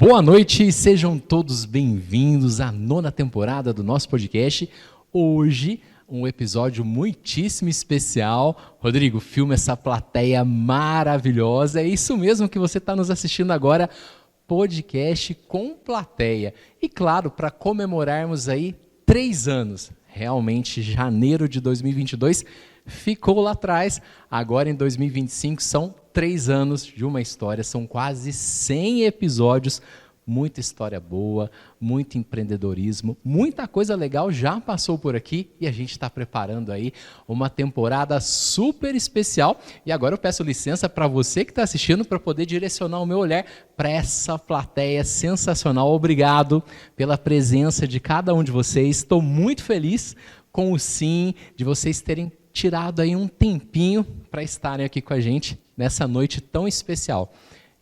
Boa noite, sejam todos bem-vindos à 9ª temporada do nosso podcast. Hoje, um episódio muitíssimo especial. Rodrigo, filma essa plateia maravilhosa. É isso mesmo que você está nos assistindo agora, podcast com plateia. E claro, para comemorarmos aí 3 anos, realmente janeiro de 2022 ficou lá atrás, agora em 2025 são 3 anos de uma história, são quase 100 episódios, muita história boa, muito empreendedorismo, muita coisa legal já passou por aqui e a gente está preparando aí uma temporada super especial. E agora eu peço licença para você que está assistindo para poder direcionar o meu olhar para essa plateia sensacional. Obrigado pela presença de cada um de vocês, estou muito feliz com o sim, de vocês terem tirado aí um tempinho para estarem aqui com a gente nessa noite tão especial.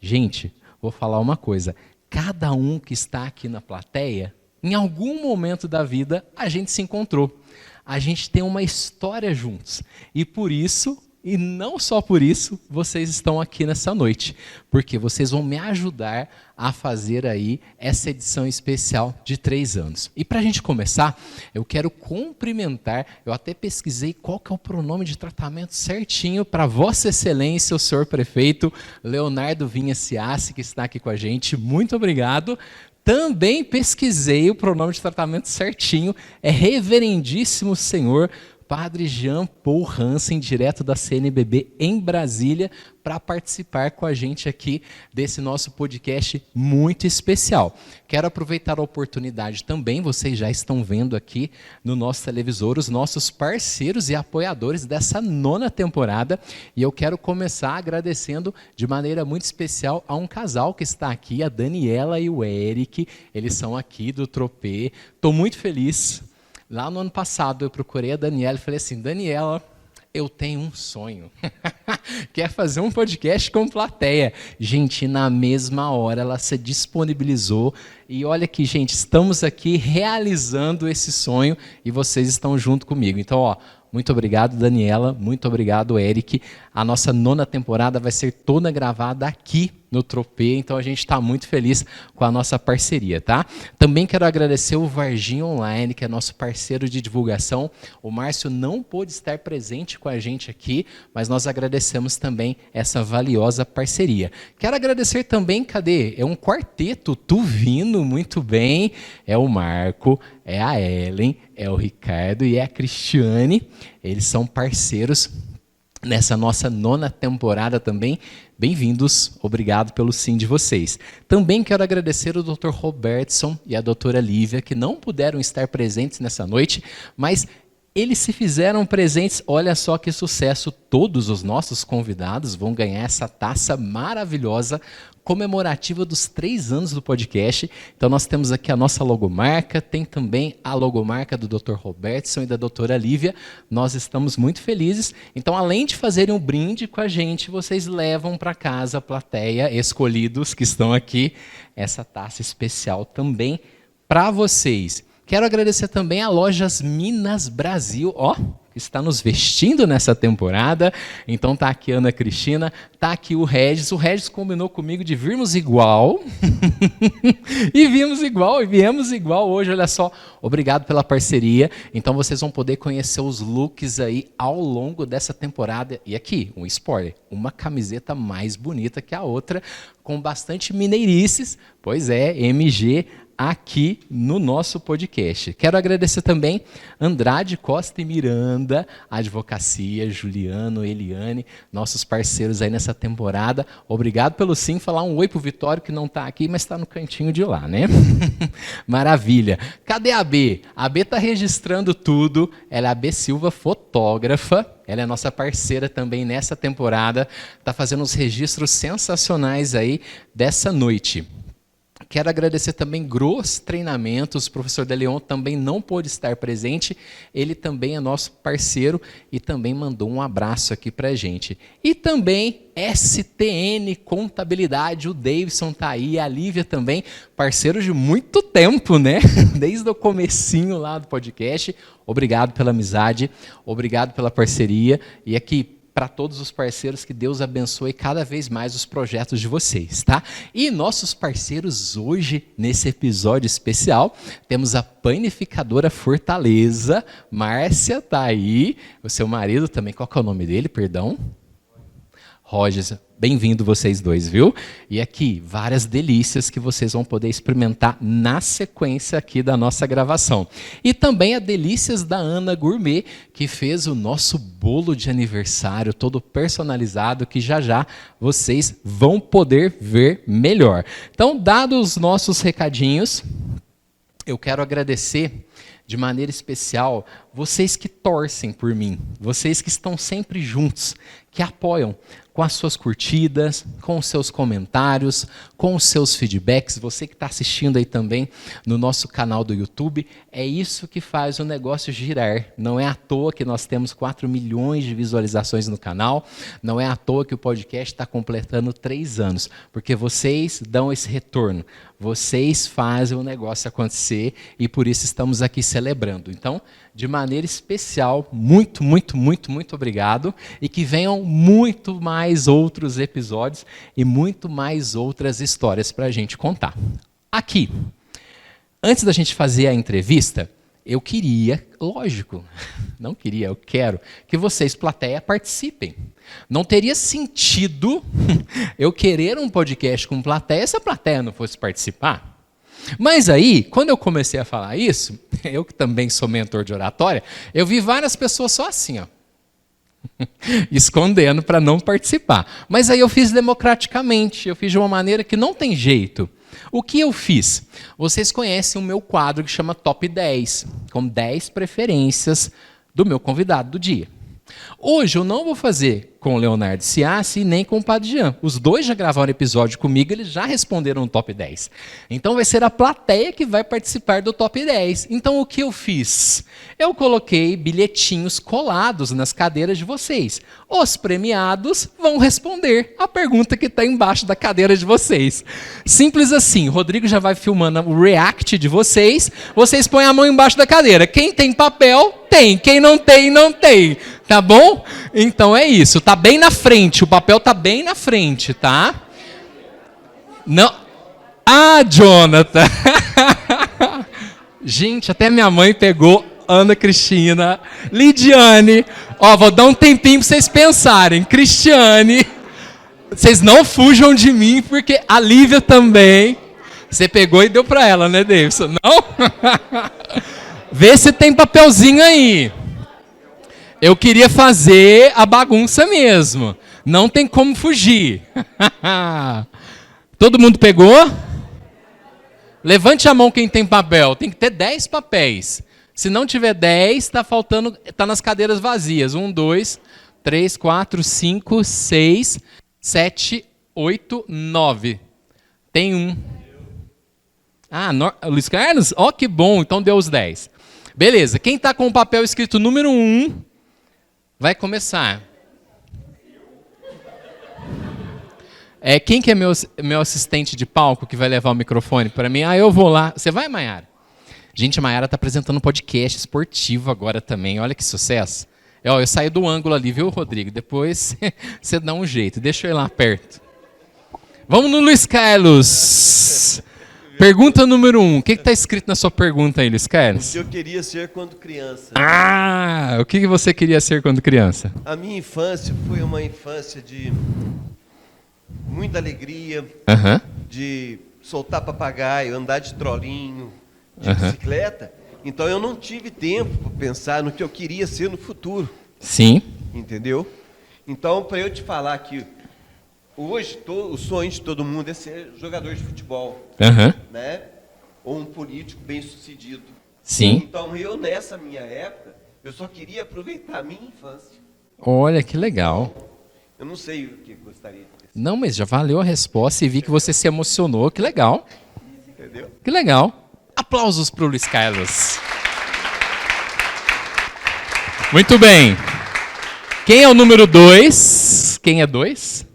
Gente, vou falar uma coisa, cada um que está aqui na plateia, em algum momento da vida, a gente se encontrou. A gente tem uma história juntos. E por isso, e não só por isso, vocês estão aqui nessa noite. Porque vocês vão me ajudar a fazer aí essa edição especial de 3 anos. E para a gente começar, eu quero cumprimentar, eu até pesquisei qual que é o pronome de tratamento certinho para Vossa Excelência, o senhor prefeito Leonardo Vinha Ciassi, que está aqui com a gente. Muito obrigado. Também pesquisei o pronome de tratamento certinho, é Reverendíssimo Senhor Padre Jean Paul Hansen, direto da CNBB em Brasília, para participar com a gente aqui desse nosso podcast muito especial. Quero aproveitar a oportunidade também, vocês já estão vendo aqui no nosso televisor os nossos parceiros e apoiadores dessa 9ª temporada, e eu quero começar agradecendo de maneira muito especial a um casal que está aqui, a Daniela e o Eric, eles são aqui do Tropê. Estou muito feliz. Lá no ano passado eu procurei a Daniela e falei assim, Daniela, eu tenho um sonho, que é fazer um podcast com plateia. Gente, na mesma hora ela se disponibilizou e olha que, gente, estamos aqui realizando esse sonho e vocês estão junto comigo. Então, ó, muito obrigado, Daniela, muito obrigado, Eric. A nossa 9ª temporada vai ser toda gravada aqui no Tropê, então a gente está muito feliz com a nossa parceria, tá? Também quero agradecer o Varginha Online, que é nosso parceiro de divulgação. O Márcio não pôde estar presente com a gente aqui, mas nós agradecemos também essa valiosa parceria. Quero agradecer também, cadê? É um quarteto, tu vindo muito bem, é o Marco, é a Ellen, é o Ricardo e é a Cristiane. Eles são parceiros nessa nossa 9ª temporada também. Bem-vindos, obrigado pelo sim de vocês. Também quero agradecer o Dr. Robertson e a doutora Lívia, que não puderam estar presentes nessa noite, mas eles se fizeram presentes. Olha só que sucesso, todos os nossos convidados vão ganhar essa taça maravilhosa, comemorativa dos 3 anos do podcast. Então nós temos aqui a nossa logomarca, tem também a logomarca do Dr. Robertson e da doutora Lívia. Nós estamos muito felizes. Então, além de fazerem um brinde com a gente, vocês levam para casa a plateia, escolhidos que estão aqui, essa taça especial também para vocês. Quero agradecer também a Lojas Minas Brasil, ó, que está nos vestindo nessa temporada. Então tá aqui a Ana Cristina, tá aqui o Regis combinou comigo de virmos igual, e vimos igual, e viemos igual hoje, olha só. Obrigado pela parceria, então vocês vão poder conhecer os looks aí ao longo dessa temporada. E aqui, um spoiler, uma camiseta mais bonita que a outra, com bastante mineirices, pois é, MG, aqui no nosso podcast. Quero agradecer também Andrade Costa e Miranda, Advocacia, Juliano, Eliane, nossos parceiros aí nessa temporada. Obrigado pelo sim, falar um oi pro Vitório, que não está aqui, mas está no cantinho de lá, né? Maravilha. Cadê a B? A B está registrando tudo, ela é a B Silva, fotógrafa. Ela é nossa parceira também nessa temporada, está fazendo uns registros sensacionais aí dessa noite. Quero agradecer também Gross Treinamentos, o professor Deleon também não pôde estar presente, ele também é nosso parceiro e também mandou um abraço aqui para a gente. E também STN Contabilidade, o Davidson está aí, a Lívia também, parceiros de muito tempo, né? Desde o comecinho lá do podcast. Obrigado pela amizade, obrigado pela parceria. E aqui, para todos os parceiros, que Deus abençoe cada vez mais os projetos de vocês, tá? E nossos parceiros hoje, nesse episódio especial, temos a Panificadora Fortaleza. Márcia tá aí, o seu marido também, qual que é o nome dele, perdão? Roger, bem-vindo vocês dois, viu? E aqui, várias delícias que vocês vão poder experimentar na sequência aqui da nossa gravação. E também a Delícias da Ana Gourmet, que fez o nosso bolo de aniversário, todo personalizado, que já já vocês vão poder ver melhor. Então, dados os nossos recadinhos, eu quero agradecer de maneira especial vocês que torcem por mim, vocês que estão sempre juntos, que apoiam com as suas curtidas, com os seus comentários, com os seus feedbacks. Você que está assistindo aí também no nosso canal do YouTube, é isso que faz o negócio girar. Não é à toa que nós temos 4 milhões de visualizações no canal, não é à toa que o podcast está completando 3 anos, porque vocês dão esse retorno, vocês fazem o negócio acontecer e por isso estamos aqui celebrando. Então, de maneira especial, muito, muito, muito, muito obrigado e que venham muito mais outros episódios e muito mais outras histórias para a gente contar. Aqui, antes da gente fazer a entrevista, eu queria, lógico, não queria, eu quero que vocês, plateia, participem. Não teria sentido eu querer um podcast com plateia se a plateia não fosse participar. Mas aí, quando eu comecei a falar isso, eu que também sou mentor de oratória, eu vi várias pessoas só assim, ó, escondendo para não participar. Mas aí eu fiz democraticamente, eu fiz de uma maneira que não tem jeito. O que eu fiz? Vocês conhecem o meu quadro que chama Top 10, com 10 preferências do meu convidado do dia. Hoje eu não vou fazer com o Leonardo Ciassi nem com o Padre Jean. Os dois já gravaram episódio comigo, eles já responderam no Top 10. Então vai ser a plateia que vai participar do Top 10. Então o que eu fiz? Eu coloquei bilhetinhos colados nas cadeiras de vocês. Os premiados vão responder a pergunta que está embaixo da cadeira de vocês. Simples assim, o Rodrigo já vai filmando o react de vocês. Vocês põem a mão embaixo da cadeira. Quem tem papel, tem. Quem não tem, não tem. Tá bom? Então é isso. Tá bem na frente. O papel tá bem na frente, tá? Não. Ah, Jonathan. Gente, até minha mãe pegou Ana Cristina, Lidiane. Ó, vou dar um tempinho pra vocês pensarem. Cristiane. Vocês não fujam de mim, porque a Lívia também. Você pegou e deu pra ela, né, Davidson? Não? Vê se tem papelzinho aí. Eu queria fazer a bagunça mesmo. Não tem como fugir. Todo mundo pegou? Levante a mão quem tem papel. Tem que ter 10 papéis. Se não tiver 10, está faltando, está nas cadeiras vazias. 1, 2, 3, 4, 5, 6, 7, 8, 9. Tem um. Ah, Luiz Carlos? Ó, que bom. Então deu os 10. Beleza. Quem está com o papel escrito número 1... vai começar. Quem que é meu assistente de palco que vai levar o microfone para mim? Ah, eu vou lá. Você vai, Maiara? Gente, a Maiara está apresentando um podcast esportivo agora também. Olha que sucesso. Eu saí do ângulo ali, viu, Rodrigo? Depois você dá um jeito. Deixa eu ir lá perto. Vamos no Luiz Carlos. Pergunta número 1. O que está escrito na sua pergunta aí, Luiz Carlos? O que eu queria ser quando criança. Ah, o que você queria ser quando criança? A minha infância foi uma infância de muita alegria, de soltar papagaio, andar de trolinho, de bicicleta. Então eu não tive tempo para pensar no que eu queria ser no futuro. Sim. Entendeu? Então, para eu te falar que hoje o sonho de todo mundo é ser jogador de futebol, né? Ou um político bem-sucedido. Sim. Então eu, nessa minha época, eu só queria aproveitar a minha infância. Olha, que legal. Eu não sei o que gostaria de ter. Não, mas já valeu a resposta e vi que você se emocionou. Que legal. Entendeu? Que legal. Aplausos para o Luiz Carlos. Muito bem. Quem é o número 2? Quem é 2?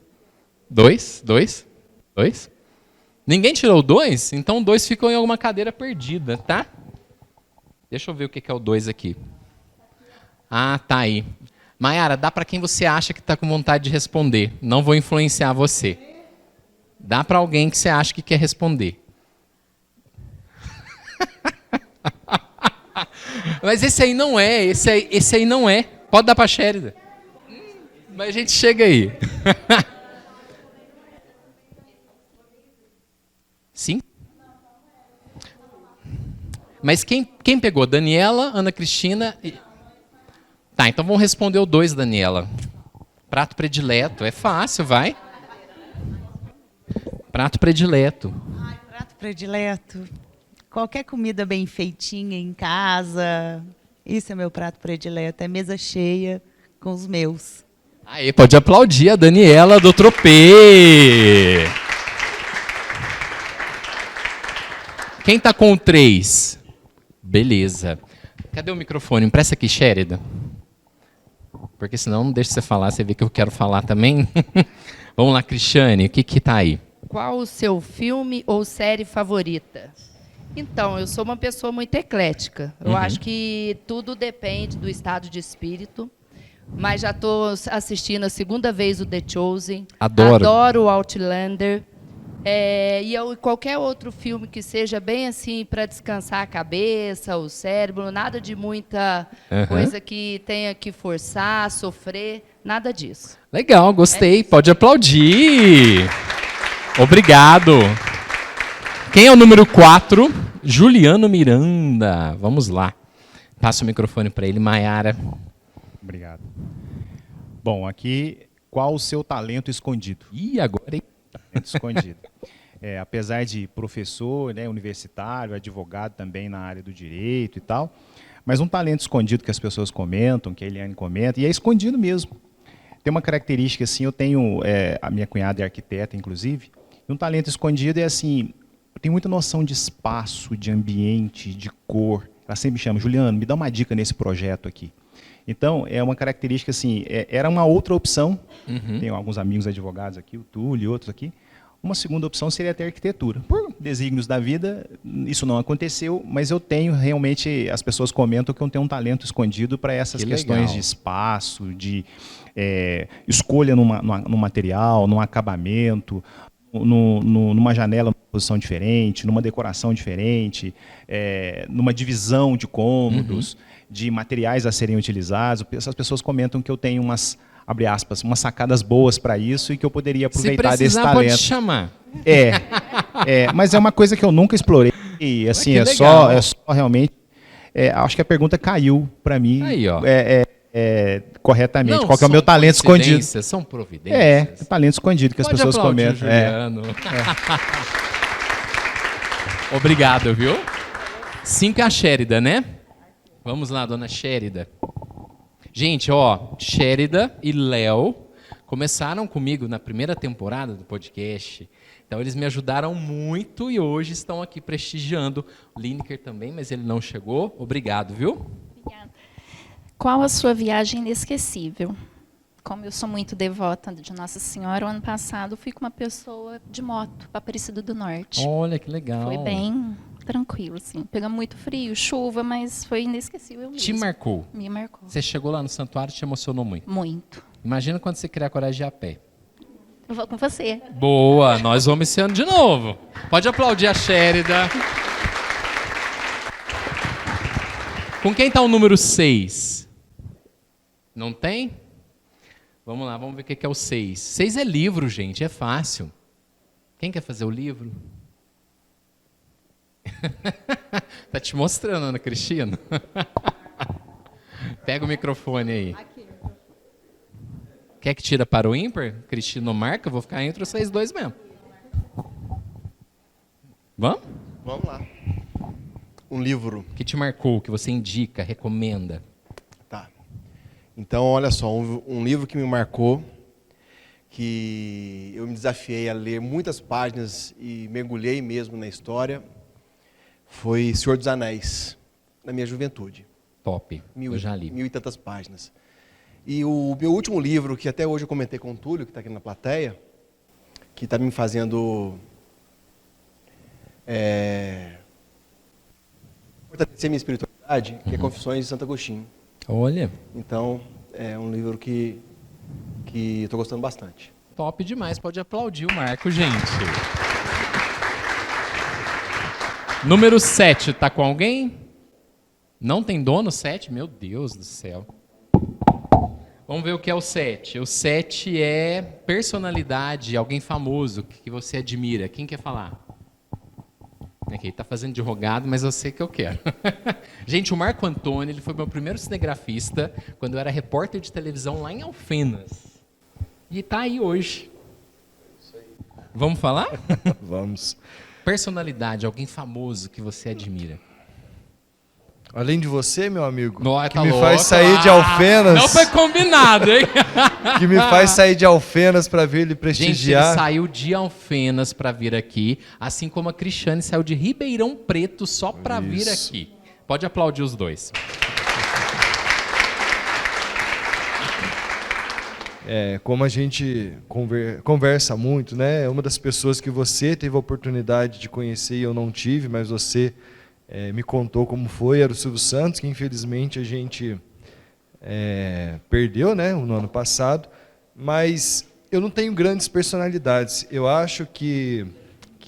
2? Ninguém tirou o 2? Então o 2 ficou em alguma cadeira perdida, tá? Deixa eu ver o que é o 2 aqui. Ah, tá aí. Maiara, dá para quem você acha que está com vontade de responder. Não vou influenciar você. Dá para alguém que você acha que quer responder. Mas esse aí não é, esse aí não é. Pode dar para a Sherida. Mas a gente chega aí. Sim? Mas quem pegou? Daniela, Ana Cristina e... Tá, então vamos responder o 2, Daniela. Prato predileto, é fácil, vai. Prato predileto. Ai, prato predileto. Qualquer comida bem feitinha em casa. Isso é meu prato predileto. É mesa cheia com os meus. Aí, pode aplaudir a Daniela do Tropê. Quem tá com o 3? Beleza. Cadê o microfone? Empresta aqui, Sherida. Porque senão não deixa você falar, você vê que eu quero falar também. Vamos lá, Cristiane, o que tá aí? Qual o seu filme ou série favorita? Então, eu sou uma pessoa muito eclética. Eu acho que tudo depende do estado de espírito. Mas já estou assistindo a segunda vez o The Chosen. Adoro o Outlander. E qualquer outro filme que seja bem assim para descansar a cabeça, o cérebro, nada de muita coisa que tenha que forçar, sofrer, nada disso. Legal, gostei. Pode aplaudir. Obrigado. Quem é o número 4? Juliano Miranda. Vamos lá. Passa o microfone para ele, Maiara. Obrigado. Bom, aqui, qual o seu talento escondido? Ih, agora, hein? Talento escondido. Apesar de professor, né, universitário, advogado também na área do direito e tal, mas um talento escondido que as pessoas comentam, que a Eliane comenta, e é escondido mesmo. Tem uma característica assim, eu tenho, a minha cunhada é arquiteta, inclusive, e um talento escondido é assim, eu tenho muita noção de espaço, de ambiente, de cor. Ela sempre me chama, Juliano, me dá uma dica nesse projeto aqui. Então, é uma característica assim, era uma outra opção, tenho alguns amigos advogados aqui, o Túlio e outros aqui, uma segunda opção seria ter arquitetura. Por desígnios da vida, isso não aconteceu, mas eu tenho realmente, as pessoas comentam que eu tenho um talento escondido para essas questões de espaço, de escolha no material, num acabamento, numa janela, numa posição diferente, numa decoração diferente, numa divisão de cômodos, de materiais a serem utilizados. Essas pessoas comentam que eu tenho umas, abre aspas, umas sacadas boas para isso e que eu poderia aproveitar desse talento. Pode chamar. Mas é uma coisa que eu nunca explorei. E, assim, é só realmente. Acho que a pergunta caiu para mim. Aí, ó. Corretamente. Não, qual que é o meu talento escondido? São providências. Talento escondido que as pessoas comentam. Juliano. Obrigado, viu? 5 é a Sherida, né? Vamos lá, dona Sherida. Gente, ó, Sherida e Léo começaram comigo na primeira temporada do podcast. Então, eles me ajudaram muito e hoje estão aqui prestigiando. O Lineker também, mas ele não chegou. Obrigado, viu? Obrigada. Qual a sua viagem inesquecível? Como eu sou muito devota de Nossa Senhora, o ano passado fui com uma pessoa de moto para Aparecida do Norte. Olha, que legal. Foi bem tranquilo, assim. Pegamos muito frio, chuva, mas foi inesquecível mesmo. Te marcou? Me marcou. Você chegou lá no santuário e te emocionou muito? Muito. Imagina quando você criar coragem de ir a pé. Eu vou com você. Boa, nós vamos esse ano de novo. Pode aplaudir a Sherida. Com quem está o número 6? Não tem? Vamos lá, vamos ver o que é o 6. 6 é livro, gente, é fácil. Quem quer fazer o livro? Tá te mostrando, Ana Cristina? Pega o microfone aí. Quer que tira para o ímpar? Cristina marca, eu vou ficar entre vocês dois mesmo. Vamos? Vamos lá. Um livro. Que te marcou, que você indica, recomenda? Tá. Então, olha só, um livro que me marcou, que eu me desafiei a ler muitas páginas e mergulhei mesmo na história, foi Senhor dos Anéis, na minha juventude. Top, eu já li. 1000 e tantas páginas. E o meu último livro, que até hoje eu comentei com o Túlio, que está aqui na plateia, que está me fazendo fortalecer minha espiritualidade, que é Confissões de Santo Agostinho. Olha. Então, é um livro que estou gostando bastante. Top demais, pode aplaudir o Marco, gente. Número 7, tá com alguém? Não tem dono 7? Meu Deus do céu. Vamos ver o que é o 7. O 7 é personalidade, alguém famoso que você admira. Quem quer falar? Aqui, tá fazendo de rogado, mas eu sei que eu quero. Gente, o Marco Antônio, ele foi meu primeiro cinegrafista quando eu era repórter de televisão lá em Alfenas. E tá aí hoje. Vamos falar? Vamos. Personalidade, alguém famoso que você admira. Além de você, meu amigo, Não, que tá me louco. faz sair de Alfenas. Não foi combinado, hein? Que me faz sair de Alfenas para vir ele Gente, prestigiar. ele saiu de Alfenas para vir aqui, assim como a Cristiane saiu de Ribeirão Preto só para vir aqui. Pode aplaudir os dois. Como a gente conversa muito, né? Uma das pessoas que você teve a oportunidade de conhecer e eu não tive, mas você me contou como foi, era o Silvio Santos, que infelizmente a gente perdeu, né, no ano passado. Mas eu não tenho grandes personalidades. Eu acho que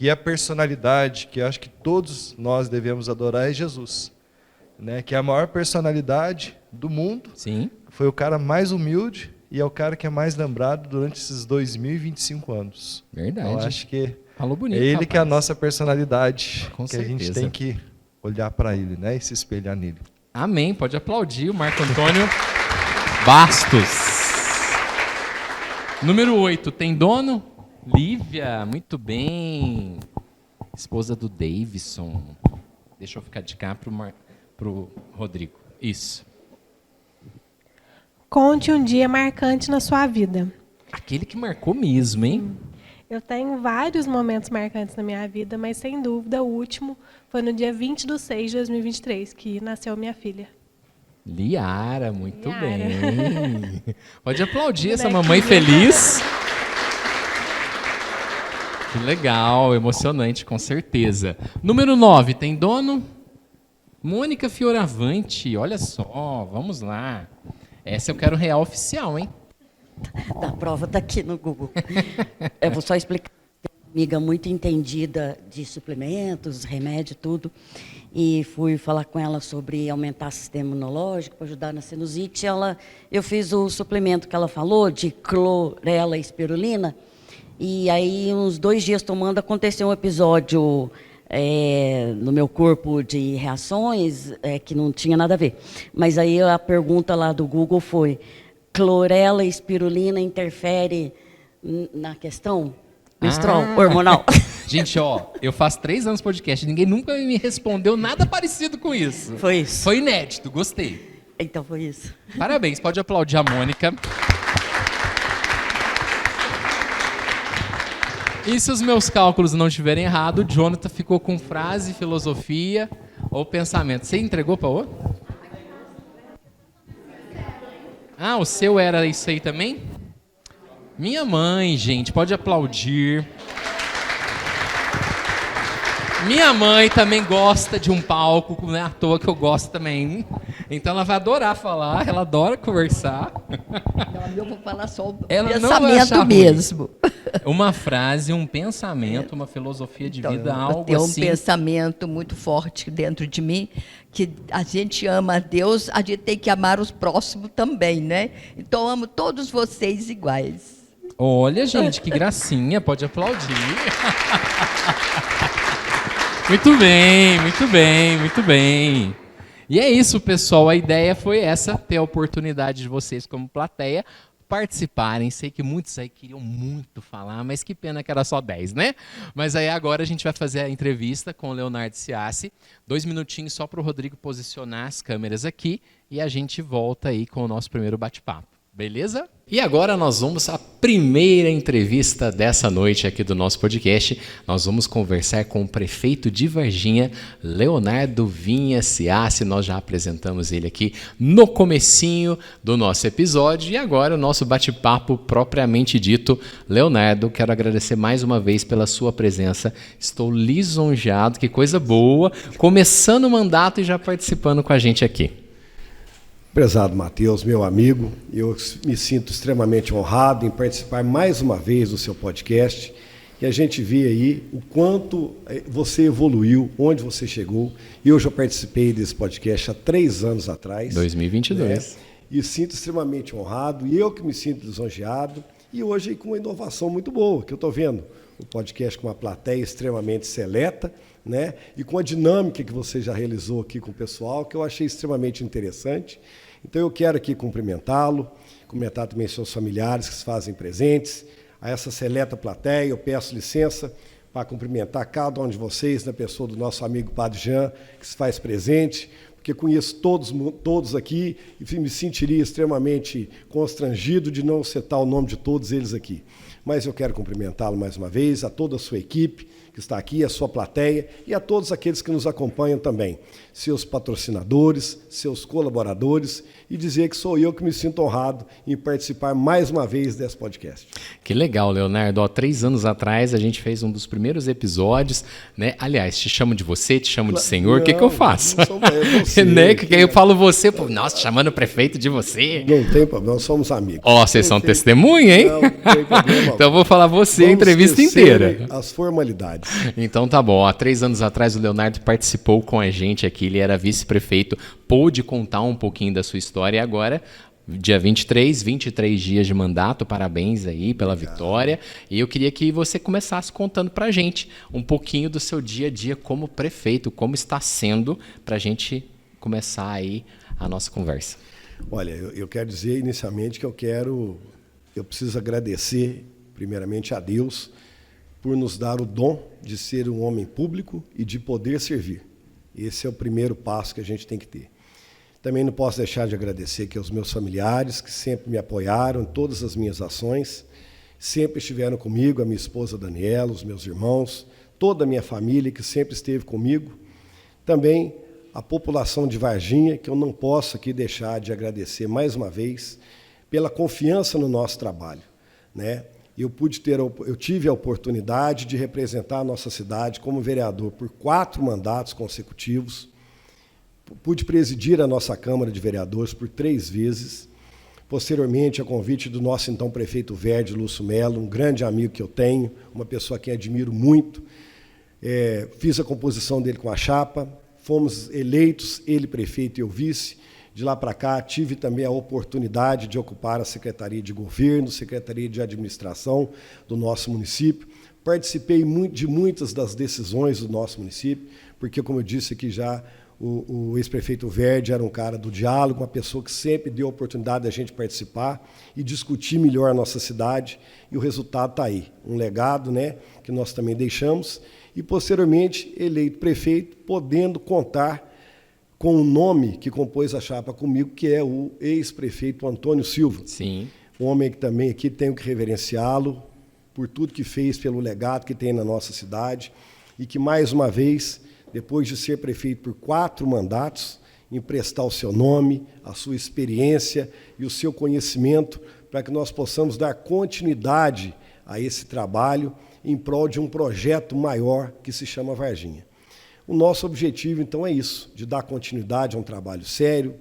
a personalidade que eu acho que todos nós devemos adorar é Jesus, né? Que é a maior personalidade do mundo. Sim. Foi o cara mais humilde e é o cara que é mais lembrado durante esses 2025 anos. Verdade. Eu acho que Falou bonito, é ele rapaz. que é a nossa personalidade, Com que a gente certeza. tem que olhar para ele, né, e se espelhar nele. Amém. Pode aplaudir o Marco Antônio Bastos. Número 8, tem dono? Lívia, muito bem. Esposa do Davidson. Deixa eu ficar de cá pro Rodrigo. Isso. Conte um dia marcante na sua vida. Aquele que marcou mesmo, hein? Eu tenho vários momentos marcantes na minha vida, mas sem dúvida o último foi no dia 20/6/2023, que nasceu minha filha. Liara, muito Liara. bem. Pode aplaudir essa Bonequinha. mamãe feliz. Que legal, emocionante, com certeza. Número 9, tem dono? Mônica Fioravante, olha só, vamos lá. Essa eu quero real oficial, hein? A prova está aqui no Google. Eu vou só explicar. Uma amiga muito entendida de suplementos, remédio, tudo. E fui falar com ela sobre aumentar o sistema imunológico para ajudar na sinusite. Eu fiz o suplemento que ela falou, de clorela e espirulina. E aí, uns 2 dias tomando, aconteceu um episódio no meu corpo de reações que não tinha nada a ver. Mas aí a pergunta lá do Google foi: clorela e espirulina interfere na questão menstrual, hormonal? Gente, ó, eu faço 3 anos de podcast, ninguém nunca me respondeu nada parecido com isso. Foi isso. Foi inédito, gostei. Então foi isso. Parabéns, pode aplaudir a Mônica. E se os meus cálculos não estiverem errados, o Jonathan ficou com frase, filosofia ou pensamento. Você entregou para outro? Ah, o seu era isso aí também? Minha mãe, gente, pode aplaudir. Minha mãe também gosta de um palco, não é à toa que eu gosto também. Então ela vai adorar falar, ela adora conversar. Não, eu vou falar só o Ela não vai achar pensamento ruim. mesmo. Uma frase, um pensamento, uma filosofia de vida, Então, algo tem um assim. pensamento muito forte dentro de mim, que a gente ama a Deus, a gente tem que amar os próximos também, né? Então, eu amo todos vocês iguais. Olha, gente, que gracinha, pode aplaudir. Muito bem, muito bem, muito bem. E é isso, pessoal, a ideia foi essa, ter a oportunidade de vocês como plateia participarem. Sei que muitos aí queriam muito falar, mas que pena que era só 10, né? Mas aí agora a gente vai fazer a entrevista com o Leonardo Ciassi. 2 minutinhos só para o Rodrigo posicionar as câmeras aqui e a gente volta aí com o nosso primeiro bate-papo. Beleza? E agora nós vamos à primeira entrevista dessa noite aqui do nosso podcast. Nós vamos conversar com o prefeito de Varginha, Leonardo Vinha Ciassi. Nós já apresentamos ele aqui no comecinho do nosso episódio. E agora o nosso bate-papo propriamente dito. Leonardo, quero agradecer mais uma vez pela sua presença. Estou lisonjeado, que coisa boa. Começando o mandato e já participando com a gente aqui. Prezado Matheus, meu amigo, eu me sinto extremamente honrado em participar mais uma vez do seu podcast, e a gente vê aí o quanto você evoluiu, onde você chegou. Eu já participei desse podcast há 3 anos atrás. 2022. Né? E sinto extremamente honrado, e eu que me sinto lisonjeado, e hoje com uma inovação muito boa, que eu estou vendo o podcast com uma plateia extremamente seleta, né? E com a dinâmica que você já realizou aqui com o pessoal, que eu achei extremamente interessante. Então eu quero aqui cumprimentá-lo, cumprimentar também seus familiares que se fazem presentes, a essa seleta plateia. Eu peço licença para cumprimentar cada um de vocês, na pessoa do nosso amigo Padre Jean, que se faz presente, porque conheço todos aqui e me sentiria extremamente constrangido de não citar o nome de todos eles aqui. Mas eu quero cumprimentá-lo mais uma vez, a toda a sua equipe que está aqui, a sua plateia e a todos aqueles que nos acompanham também, seus patrocinadores, seus colaboradores, e dizer que sou eu que me sinto honrado em participar mais uma vez desse podcast. Que legal, Leonardo. 3 anos atrás a gente fez um dos primeiros episódios, né? Aliás, te chamo de você, te chamo de senhor, o que eu faço? Não sou você, né? Que eu falo você, pô, nossa, chamando o prefeito de você. Não tem problema, somos amigos. Ó, vocês são testemunha, hein? Não tem problema. Então eu vou falar você a entrevista inteira. As formalidades. Então tá bom. Há 3 anos atrás o Leonardo participou com a gente aqui, ele era vice-prefeito, pôde contar um pouquinho da sua história e agora, dia 23 dias de mandato, parabéns aí pela vitória. E eu queria que você começasse contando pra gente um pouquinho do seu dia a dia como prefeito, como está sendo, pra gente começar aí a nossa conversa. Olha, eu quero dizer inicialmente que eu preciso agradecer primeiramente a Deus por nos dar o dom de ser um homem público e de poder servir. Esse é o primeiro passo que a gente tem que ter. Também não posso deixar de agradecer aqui aos meus familiares, que sempre me apoiaram em todas as minhas ações, sempre estiveram comigo, a minha esposa Daniela, os meus irmãos, toda a minha família que sempre esteve comigo. Também a população de Varginha, que eu não posso aqui deixar de agradecer mais uma vez pela confiança no nosso trabalho, né? Eu tive a oportunidade de representar a nossa cidade como vereador por 4 mandatos consecutivos. Pude presidir a nossa Câmara de Vereadores por 3 vezes. Posteriormente, a convite do nosso então prefeito Verde, Lúcio Melo, um grande amigo que eu tenho, uma pessoa que admiro muito. Fiz a composição dele com a chapa, fomos eleitos, ele prefeito e eu vice. De lá para cá, tive também a oportunidade de ocupar a Secretaria de Governo, Secretaria de Administração do nosso município. Participei de muitas das decisões do nosso município, porque, como eu disse aqui já, o ex-prefeito Verde era um cara do diálogo, uma pessoa que sempre deu a oportunidade da gente participar e discutir melhor a nossa cidade, e o resultado está aí. Um legado, né, que nós também deixamos, e, posteriormente, eleito prefeito, podendo contar com o nome que compôs a chapa comigo, que é o ex-prefeito Antônio Silva. Sim. Um homem que também aqui tenho que reverenciá-lo por tudo que fez, pelo legado que tem na nossa cidade, e que, mais uma vez, depois de ser prefeito por 4 mandatos, emprestar o seu nome, a sua experiência e o seu conhecimento para que nós possamos dar continuidade a esse trabalho em prol de um projeto maior que se chama Varginha. O nosso objetivo, então, é isso, de dar continuidade a um trabalho sério,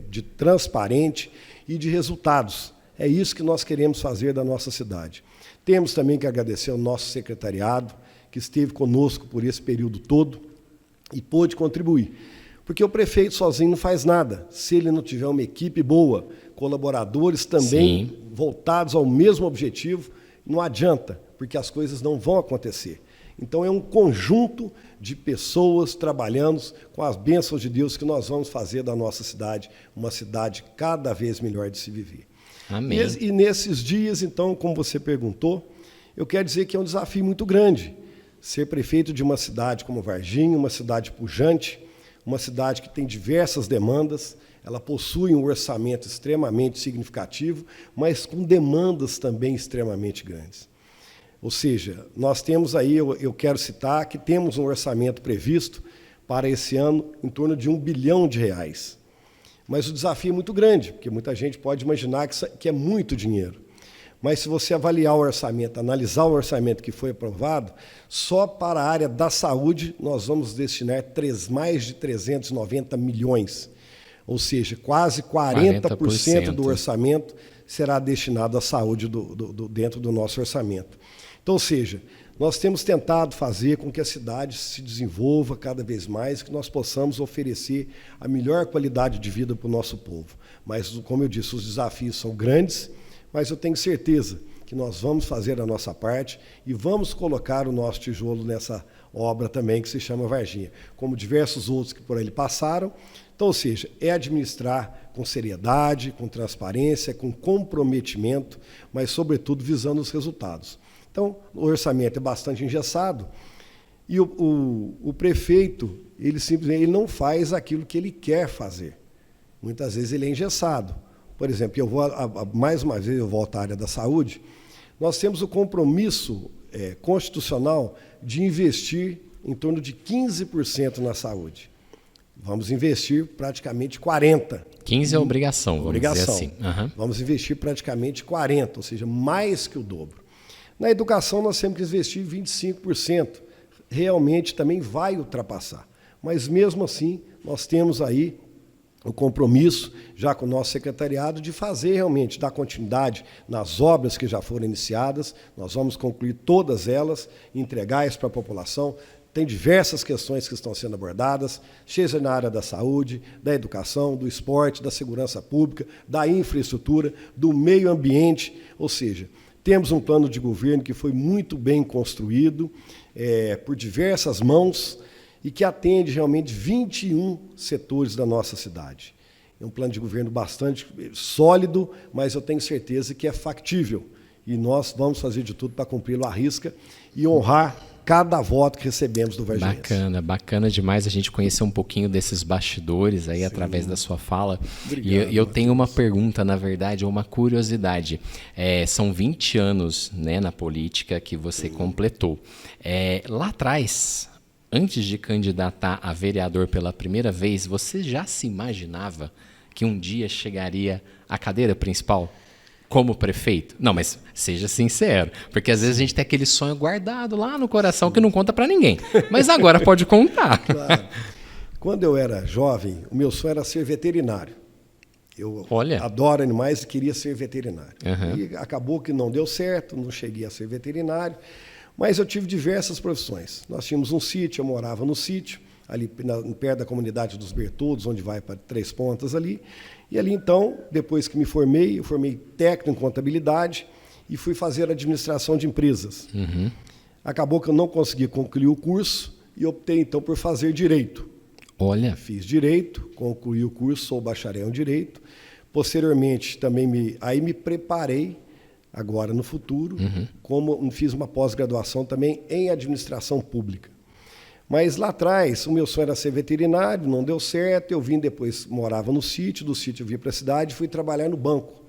de transparente e de resultados. É isso que nós queremos fazer da nossa cidade. Temos também que agradecer ao nosso secretariado, que esteve conosco por esse período todo e pôde contribuir. Porque o prefeito sozinho não faz nada. Se ele não tiver uma equipe boa, colaboradores também voltados ao mesmo objetivo, não adianta, porque as coisas não vão acontecer. Então, é um conjunto de pessoas trabalhando com as bênçãos de Deus que nós vamos fazer da nossa cidade uma cidade cada vez melhor de se viver. Amém. E nesses dias, então, como você perguntou, eu quero dizer que é um desafio muito grande ser prefeito de uma cidade como Varginha, uma cidade pujante, uma cidade que tem diversas demandas. Ela possui um orçamento extremamente significativo, mas com demandas também extremamente grandes. Ou seja, nós temos aí, eu quero citar, que temos um orçamento previsto para esse ano em torno de R$1 bilhão. Mas o desafio é muito grande, porque muita gente pode imaginar que é muito dinheiro. Mas se você avaliar o orçamento, analisar o orçamento que foi aprovado, só para a área da saúde nós vamos destinar mais de 390 milhões. Ou seja, quase 40% do orçamento será destinado à saúde dentro do nosso orçamento. Então, ou seja, nós temos tentado fazer com que a cidade se desenvolva cada vez mais, que nós possamos oferecer a melhor qualidade de vida para o nosso povo. Mas, como eu disse, os desafios são grandes, mas eu tenho certeza que nós vamos fazer a nossa parte e vamos colocar o nosso tijolo nessa obra também que se chama Varginha, como diversos outros que por ali passaram. Então, ou seja, é administrar com seriedade, com transparência, com comprometimento, mas, sobretudo, visando os resultados. Então, o orçamento é bastante engessado e o prefeito, ele simplesmente não faz aquilo que ele quer fazer. Muitas vezes ele é engessado. Por exemplo, eu vou mais uma vez eu volto à área da saúde. Nós temos o compromisso constitucional de investir em torno de 15% na saúde. Vamos investir praticamente 40%. 15% é obrigação, dizer assim. Uhum. Vamos investir praticamente 40%, ou seja, mais que o dobro. Na educação, nós temos que investir 25%. Realmente também vai ultrapassar. Mas, mesmo assim, nós temos aí o compromisso, já com o nosso secretariado, de fazer realmente, dar continuidade nas obras que já foram iniciadas. Nós vamos concluir todas elas, entregar isso para a população. Tem diversas questões que estão sendo abordadas, seja na área da saúde, da educação, do esporte, da segurança pública, da infraestrutura, do meio ambiente, ou seja, temos um plano de governo que foi muito bem construído por diversas mãos e que atende realmente 21 setores da nossa cidade. É um plano de governo bastante sólido, mas eu tenho certeza que é factível. E nós vamos fazer de tudo para cumpri-lo à risca e honrar cada voto que recebemos do Varginha. Bacana demais a gente conhecer um pouquinho desses bastidores aí. Sim. Através da sua fala. Obrigado, e eu tenho uma pergunta, na verdade, ou uma curiosidade. São 20 anos, né, na política que você completou. Lá atrás, antes de candidatar a vereador pela primeira vez, você já se imaginava que um dia chegaria à cadeira principal? Como prefeito? Não, mas seja sincero, porque às vezes a gente tem aquele sonho guardado lá no coração que não conta para ninguém. Mas agora pode contar. Claro. Quando eu era jovem, o meu sonho era ser veterinário. Eu adoro animais e queria ser veterinário. Uhum. E acabou que não deu certo, não cheguei a ser veterinário, mas eu tive diversas profissões. Nós tínhamos um sítio, eu morava no sítio, ali perto da comunidade dos Bertoldos, onde vai para Três Pontas ali. E ali, então, depois que me formei, eu formei técnico em contabilidade e fui fazer administração de empresas. Uhum. Acabou que eu não consegui concluir o curso e optei, então, por fazer direito. Olha. Fiz direito, concluí o curso, sou bacharel em direito. Posteriormente, também me preparei, agora no futuro, como fiz uma pós-graduação também em administração pública. Mas lá atrás, o meu sonho era ser veterinário, não deu certo, eu vim depois, morava no sítio, do sítio eu vim para a cidade e fui trabalhar no banco.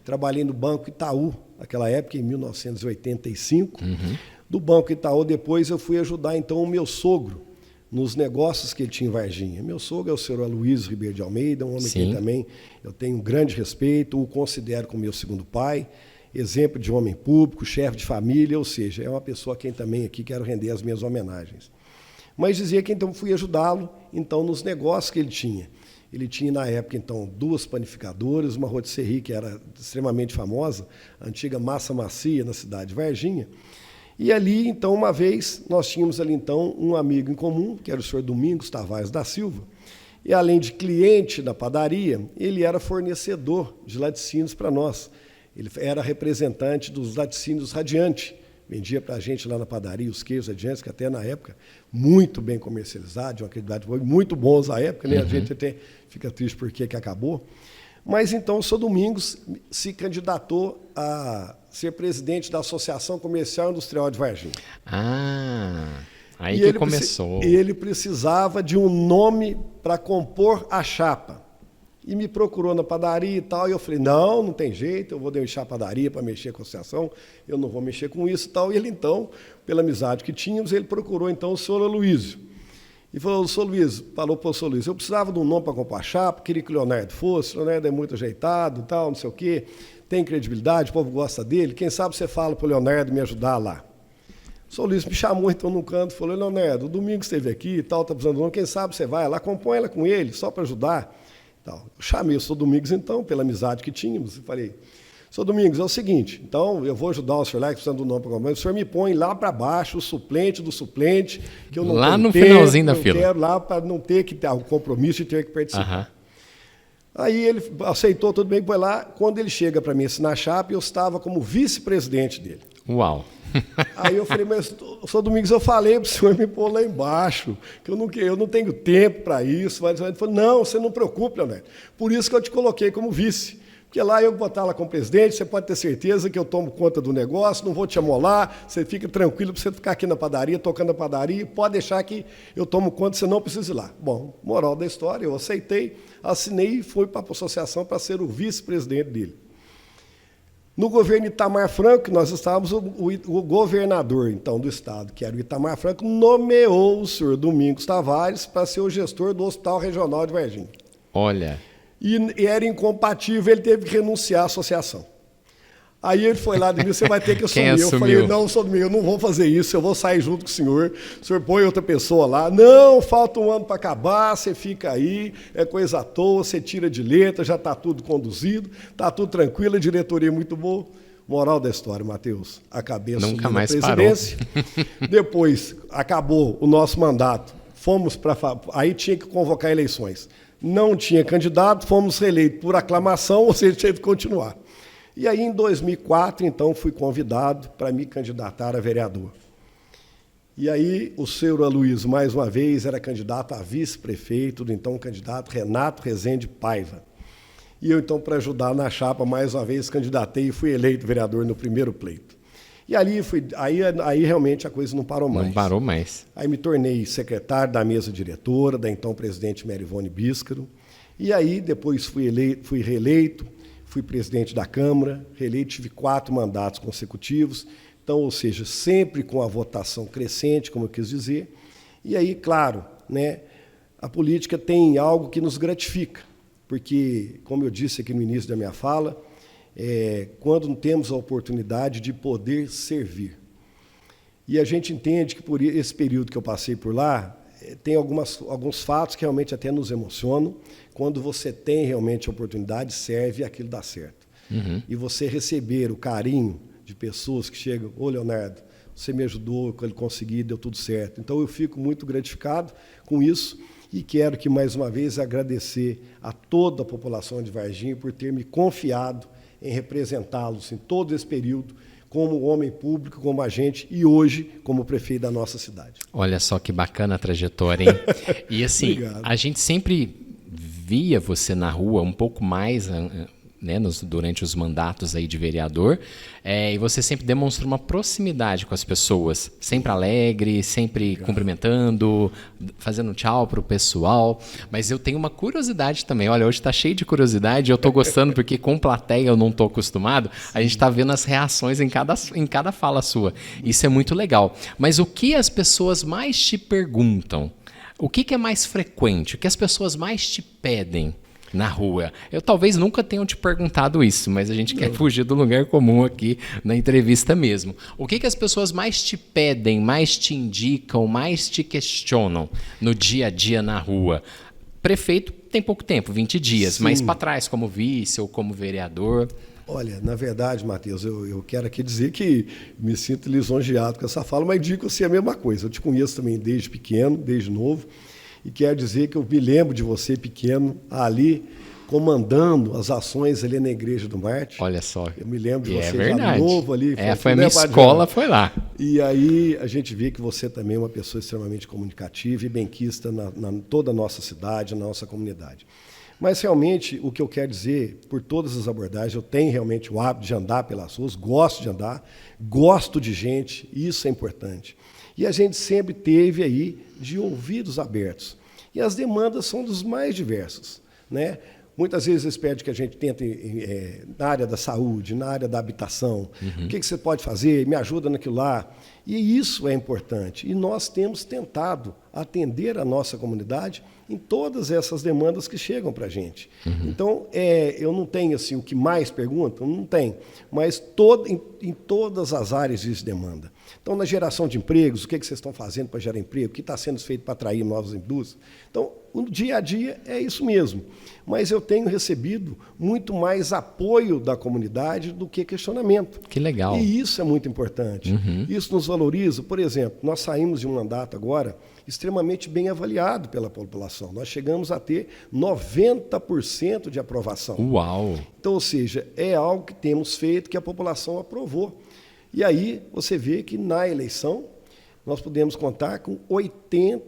Trabalhei no Banco Itaú, naquela época, em 1985. Uhum. Do Banco Itaú, depois eu fui ajudar, então, o meu sogro nos negócios que ele tinha em Varginha. Meu sogro é o senhor Aloysio Ribeiro de Almeida, um homem que também eu tenho um grande respeito, o considero como meu segundo pai, exemplo de homem público, chefe de família, ou seja, é uma pessoa a quem também aqui quero render as minhas homenagens. Mas dizia que então fui ajudá-lo então nos negócios que ele tinha. Ele tinha na época então 2 panificadoras, uma rotisserie que era extremamente famosa, a antiga Massa Macia na cidade de Varginha. E ali então uma vez nós tínhamos ali então um amigo em comum, que era o senhor Domingos Tavares da Silva. E além de cliente da padaria, ele era fornecedor de laticínios para nós. Ele era representante dos laticínios Radiante. Vendia para a gente lá na padaria os queijos Radiantes, que até na época muito bem comercializados, de uma qualidade muito bons à época, né? A gente até fica triste porque que acabou. Mas então o senhor Domingos se candidatou a ser presidente da Associação Comercial Industrial de Varginha. Aí que começou. E ele precisava de um nome para compor a chapa. E me procurou na padaria e tal, e eu falei, não tem jeito, eu vou deixar a padaria para mexer com a associação, eu não vou mexer com isso e tal. E ele, então, pela amizade que tínhamos, ele procurou, então, o senhor Aloysio. E falou, o senhor Luiz, falou para o senhor Luiz, eu precisava de um nome para comprar a chapa, queria que o Leonardo fosse, o Leonardo é muito ajeitado, tal, não sei o quê, tem credibilidade, o povo gosta dele, quem sabe você fala para o Leonardo me ajudar lá. O senhor Luiz me chamou, então, num canto, falou, Leonardo, o Domingos esteve aqui e tal, está precisando de um nome, quem sabe você vai lá, compõe ela com ele, só para ajudar. Tal. Eu chamei o Sr. Domingos, então, pela amizade que tínhamos, e falei, Sr. Domingos, é o seguinte, então eu vou ajudar o senhor lá, que precisando do nome para o senhor me põe lá para baixo, o suplente do suplente, que eu não lá tenho no tempo, finalzinho da eu fila. quero lá para não ter que ter o compromisso de ter que participar. Aham. Aí ele aceitou, tudo bem, foi lá. Quando ele chega para mim assinar a chapa, eu estava como vice-presidente dele. Uau. Aí eu falei, mas, Sr. Domingos, eu falei para o senhor me pôr lá embaixo, que eu não tenho tempo para isso. Ele falou, não, você não preocupe, Leonardo. Por isso que eu te coloquei como vice. Porque lá eu vou estar lá como presidente, você pode ter certeza que eu tomo conta do negócio, não vou te amolar, você fica tranquilo para você ficar aqui na padaria, tocando a padaria, pode deixar que eu tomo conta, você não precisa ir lá. Bom, moral da história, eu aceitei, assinei e fui para a associação para ser o vice-presidente dele. No governo Itamar Franco, nós estávamos, o governador, então, do estado, que era o Itamar Franco, nomeou o senhor Domingos Tavares para ser o gestor do Hospital Regional de Varginha. Olha. E era incompatível, ele teve que renunciar à associação. Aí ele foi lá de mim, você vai ter que assumir. Eu falei, não, Sr. Domingos, eu não vou fazer isso, eu vou sair junto com o senhor põe outra pessoa lá. Não, falta um ano para acabar, você fica aí, é coisa à toa, você tira de letra, já está tudo conduzido, está tudo tranquilo, a diretoria é muito boa. Moral da história, Matheus, acabei assumindo a presidência. Depois, acabou o nosso mandato, fomos para... Aí tinha que convocar eleições. Não tinha candidato, fomos reeleitos por aclamação, ou seja, tinha que continuar. E aí, em 2004, então, fui convidado para me candidatar a vereador. E aí, o senhor Aloysio, mais uma vez, era candidato a vice-prefeito, do então candidato Renato Rezende Paiva. E eu, então, para ajudar na chapa, mais uma vez, candidatei e fui eleito vereador no primeiro pleito. E ali aí realmente a coisa não parou mais. Não parou mais. Aí me tornei secretário da mesa diretora, da então presidente Merivone Bíscaro. E aí depois fui reeleito, fui presidente da Câmara, reeleito, tive 4 mandatos consecutivos. Então, ou seja, sempre com a votação crescente, como eu quis dizer. E aí, claro, né, a política tem algo que nos gratifica, porque, como eu disse aqui no início da minha fala, quando temos a oportunidade de poder servir. E a gente entende que, por esse período que eu passei por lá, tem alguns fatos que realmente até nos emocionam. Quando você tem realmente a oportunidade, serve e aquilo dá certo. Uhum. E você receber o carinho de pessoas que chegam, ô Leonardo, você me ajudou, quando ele conseguir, deu tudo certo. Então eu fico muito gratificado com isso e quero que, mais uma vez, agradecer a toda a população de Varginha por ter me confiado em representá-los em todo esse período, como homem público, como agente e hoje como prefeito da nossa cidade. Olha só que bacana a trajetória, hein? E assim, obrigado. A gente sempre via você na rua um pouco mais, né, durante os mandatos aí de vereador, e você sempre demonstrou uma proximidade com as pessoas, sempre alegre, sempre cumprimentando, fazendo tchau para o pessoal. Mas eu tenho uma curiosidade também. Olha, hoje está cheio de curiosidade, eu estou gostando porque com plateia eu não estou acostumado. A gente está vendo as reações em cada fala sua. Isso é muito legal. Mas o que as pessoas mais te perguntam? O que é mais frequente? O que as pessoas mais te pedem na rua? Eu talvez nunca tenha te perguntado isso, mas a gente quer fugir do lugar comum aqui na entrevista mesmo. O que as pessoas mais te pedem, mais te indicam, mais te questionam no dia a dia na rua? Prefeito tem pouco tempo, 20 dias, sim, mas para trás como vice ou como vereador... Olha, na verdade, Matheus, eu quero aqui dizer que me sinto lisonjeado com essa fala, mas digo assim a mesma coisa. Eu te conheço também desde pequeno, desde novo, e quero dizer que eu me lembro de você pequeno, ali, comandando as ações ali na Igreja do Marte. Olha só. Eu me lembro de você já novo ali. Foi a minha escola, foi lá. E aí a gente vê que você também é uma pessoa extremamente comunicativa e benquista na toda a nossa cidade, na nossa comunidade. Mas, realmente, o que eu quero dizer, por todas as abordagens, eu tenho realmente o hábito de andar pelas ruas, gosto de andar, gosto de gente, isso é importante. E a gente sempre teve aí de ouvidos abertos. E as demandas são dos mais diversos, né? Muitas vezes eles pedem que a gente tente, na área da saúde, na área da habitação, o que você pode fazer, me ajuda naquilo lá. E isso é importante. E nós temos tentado atender a nossa comunidade em todas essas demandas que chegam para a gente. Então, eu não tenho assim, o que mais perguntam, não tem, mas em todas as áreas existe demanda. Então, na geração de empregos, o que vocês estão fazendo para gerar emprego? O que está sendo feito para atrair novas indústrias? Então, o dia a dia é isso mesmo. Mas eu tenho recebido muito mais apoio da comunidade do que questionamento. Que legal. E isso é muito importante. Isso nos valoriza. Por exemplo, nós saímos de um mandato agora extremamente bem avaliado pela população. Nós chegamos a ter 90% de aprovação. Uau! Então, ou seja, é algo que temos feito que a população aprovou. E aí você vê que na eleição nós podemos contar com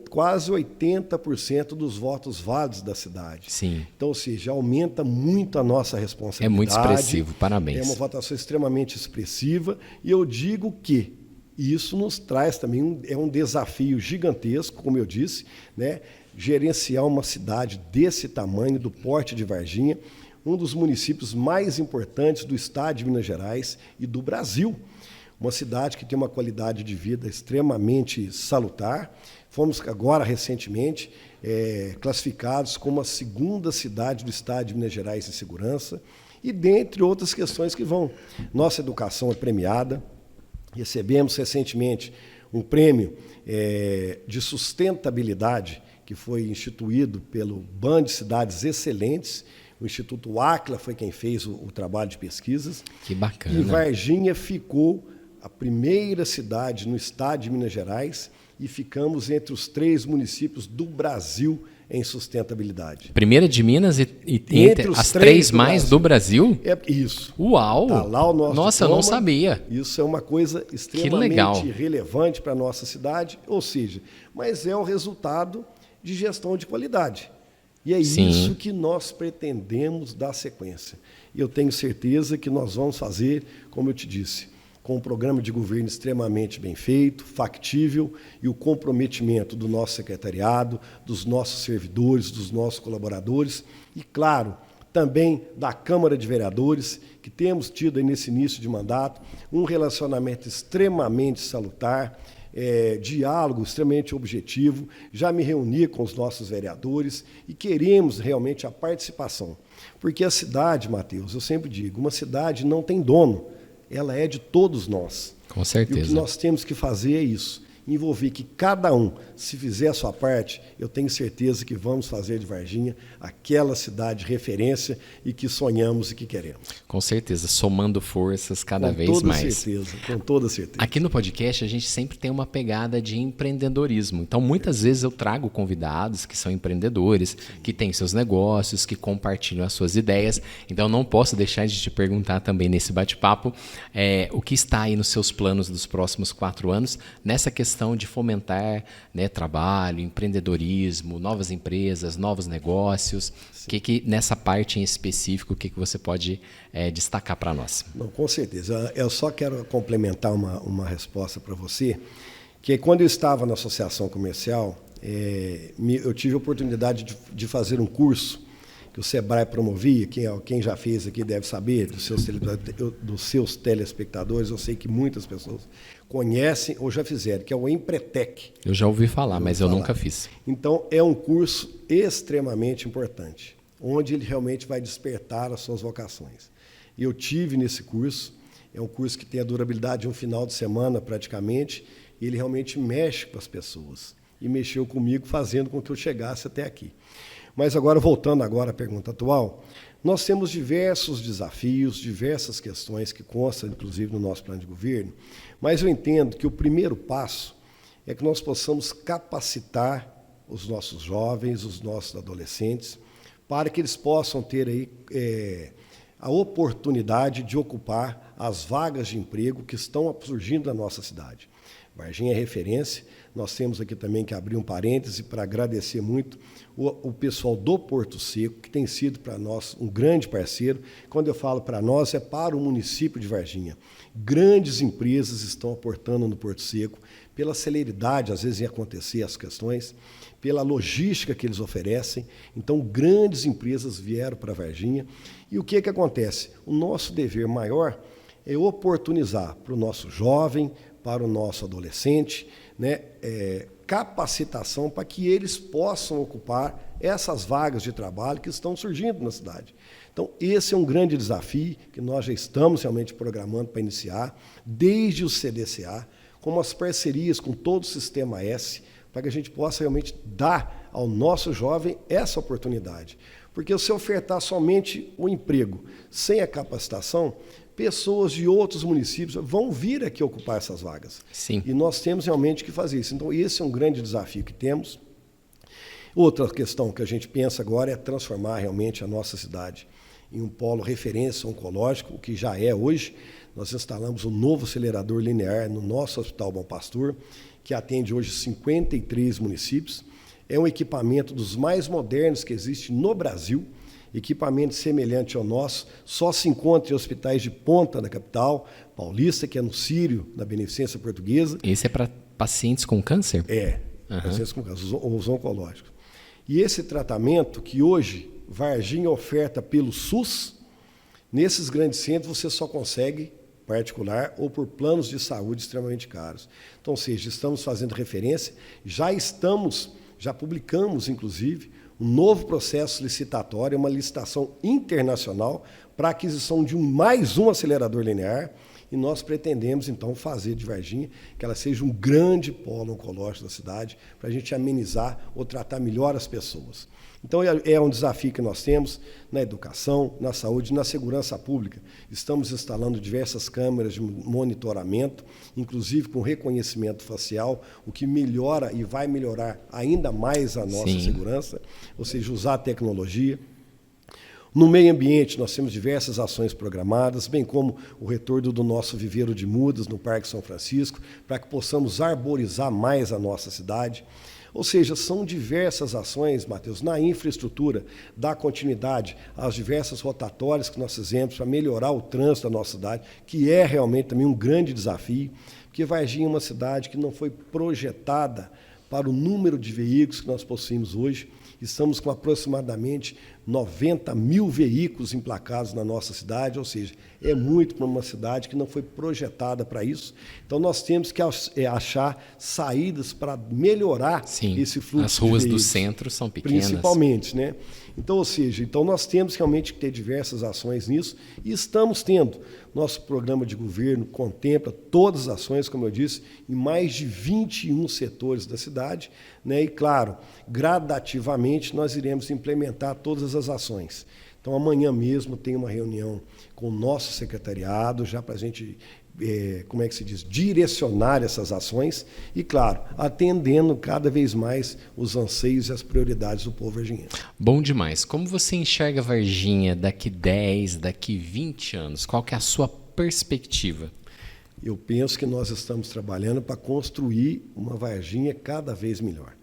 quase 80% dos votos válidos da cidade. Sim. Então, ou seja, aumenta muito a nossa responsabilidade. É muito expressivo, parabéns. É uma votação extremamente expressiva e eu digo que isso nos traz também um desafio gigantesco, como eu disse, né? Gerenciar uma cidade desse tamanho, do porte de Varginha, um dos municípios mais importantes do estado de Minas Gerais e do Brasil. Uma cidade que tem uma qualidade de vida extremamente salutar. Fomos agora, recentemente, classificados como a segunda cidade do estado de Minas Gerais em segurança, e dentre outras questões que vão. Nossa educação é premiada. Recebemos recentemente um prêmio de sustentabilidade que foi instituído pelo Ban de Cidades Excelentes. O Instituto Acla foi quem fez o trabalho de pesquisas. Que bacana. E Varginha ficou a primeira cidade no estado de Minas Gerais e ficamos entre os 3 municípios do Brasil em sustentabilidade. Primeira de Minas e entre as 3 mais do Brasil? É isso. Uau! Tá lá o nosso Nossa, diploma. Eu não sabia. Isso é uma coisa extremamente relevante para a nossa cidade, ou seja, mas é o resultado de gestão de qualidade. E é isso que nós pretendemos dar sequência. E eu tenho certeza que nós vamos fazer, como eu te disse, com um programa de governo extremamente bem feito, factível, e o comprometimento do nosso secretariado, dos nossos servidores, dos nossos colaboradores, e, claro, também da Câmara de Vereadores, que temos tido aí nesse início de mandato um relacionamento extremamente salutar, diálogo extremamente objetivo. Já me reuni com os nossos vereadores e queremos realmente a participação. Porque a cidade, Matheus, eu sempre digo, uma cidade não tem dono, ela é de todos nós. Com certeza. E o que nós temos que fazer é isso, envolver que cada um, se fizer a sua parte, eu tenho certeza que vamos fazer de Varginha aquela cidade de referência e que sonhamos e que queremos. Com certeza, somando forças cada vez mais. Com toda certeza. Aqui no podcast a gente sempre tem uma pegada de empreendedorismo. Então muitas vezes eu trago convidados que são empreendedores, que têm seus negócios, que compartilham as suas ideias. Então não posso deixar de te perguntar também nesse bate-papo o que está aí nos seus planos dos próximos 4 anos nessa questão de fomentar, né, trabalho, empreendedorismo, novas empresas, novos negócios. Que nessa parte em específico, o que você pode destacar para nós? Não, com certeza. Eu só quero complementar uma resposta para você, que quando eu estava na associação comercial, eu tive a oportunidade de fazer um curso que o Sebrae promovia. Quem já fez aqui deve saber, dos seus telespectadores, eu sei que muitas pessoas conhecem ou já fizeram, que é o Empretec. Eu já ouvi falar, mas eu nunca fiz. Então, é um curso extremamente importante, onde ele realmente vai despertar as suas vocações. Eu tive nesse curso, é um curso que tem a durabilidade de um final de semana praticamente, e ele realmente mexe com as pessoas. E mexeu comigo, fazendo com que eu chegasse até aqui. Mas agora, voltando agora à pergunta atual, nós temos diversos desafios, diversas questões que constam, inclusive, no nosso plano de governo, mas eu entendo que o primeiro passo é que nós possamos capacitar os nossos jovens, os nossos adolescentes, para que eles possam ter aí, a oportunidade de ocupar as vagas de emprego que estão surgindo na nossa cidade. Varginha é referência. Nós temos aqui também que abrir um parêntese para agradecer muito o pessoal do Porto Seco, que tem sido para nós um grande parceiro. Quando eu falo para nós, é para o município de Varginha. Grandes empresas estão aportando no Porto Seco, pela celeridade, às vezes, em acontecer as questões, pela logística que eles oferecem. Então, grandes empresas vieram para Varginha. E o que acontece? O nosso dever maior é oportunizar para o nosso jovem, para o nosso adolescente, né, capacitação para que eles possam ocupar essas vagas de trabalho que estão surgindo na cidade. Então, esse é um grande desafio que nós já estamos realmente programando para iniciar, desde o CDCA, como as parcerias com todo o Sistema S, para que a gente possa realmente dar ao nosso jovem essa oportunidade. Porque se ofertar somente o emprego sem a capacitação, pessoas de outros municípios vão vir aqui ocupar essas vagas. Sim. E nós temos realmente que fazer isso. Então, esse é um grande desafio que temos. Outra questão que a gente pensa agora é transformar realmente a nossa cidade em um polo referência oncológico, o que já é hoje. Nós instalamos um novo acelerador linear no nosso Hospital Bom Pastor, que atende hoje 53 municípios. É um equipamento dos mais modernos que existe no Brasil. Equipamento semelhante ao nosso, só se encontra em hospitais de ponta da capital paulista, que é no Sírio, na Beneficência Portuguesa. Esse é para pacientes com câncer? Pacientes com câncer, os oncológicos. E esse tratamento que hoje Varginha oferta pelo SUS, nesses grandes centros você só consegue particular ou por planos de saúde extremamente caros. Então, ou seja, estamos fazendo referência, já publicamos, inclusive, um novo processo licitatório, uma licitação internacional para a aquisição de mais um acelerador linear, e nós pretendemos, então, fazer de Varginha que ela seja um grande polo oncológico da cidade, para a gente amenizar ou tratar melhor as pessoas. Então, é um desafio que nós temos na educação, na saúde, na segurança pública. Estamos instalando diversas câmeras de monitoramento, inclusive com reconhecimento facial, o que melhora e vai melhorar ainda mais a nossa segurança, ou seja, usar a tecnologia. No meio ambiente, nós temos diversas ações programadas, bem como o retorno do nosso viveiro de mudas no Parque São Francisco, para que possamos arborizar mais a nossa cidade. Ou seja, são diversas ações, Matheus, na infraestrutura, dar continuidade às diversas rotatórias que nós fizemos para melhorar o trânsito da nossa cidade, que é realmente também um grande desafio, porque Varginha é uma cidade que não foi projetada para o número de veículos que nós possuímos hoje. Estamos com aproximadamente 90 mil veículos emplacados na nossa cidade, ou seja, é muito para uma cidade que não foi projetada para isso. Então, nós temos que achar saídas para melhorar esse fluxo. As ruas do centro são pequenas. Principalmente, né? Então, ou seja, nós temos realmente que ter diversas ações nisso, e estamos tendo. Nosso programa de governo contempla todas as ações, como eu disse, em mais de 21 setores da cidade, né? E, claro, gradativamente nós iremos implementar todas as ações. Então, amanhã mesmo tem uma reunião com o nosso secretariado, já para a gente, direcionar essas ações e, claro, atendendo cada vez mais os anseios e as prioridades do povo varginhense. Bom demais. Como você enxerga Varginha daqui 10, daqui 20 anos? Qual que é a sua perspectiva? Eu penso que nós estamos trabalhando para construir uma Varginha cada vez melhor.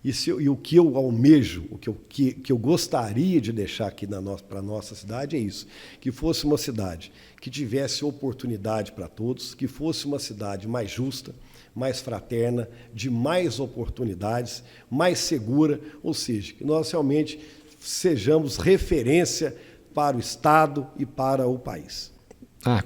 E o que eu almejo, o que eu gostaria de deixar aqui para a nossa cidade é isso, que fosse uma cidade que tivesse oportunidade para todos, que fosse uma cidade mais justa, mais fraterna, de mais oportunidades, mais segura, ou seja, que nós realmente sejamos referência para o Estado e para o país.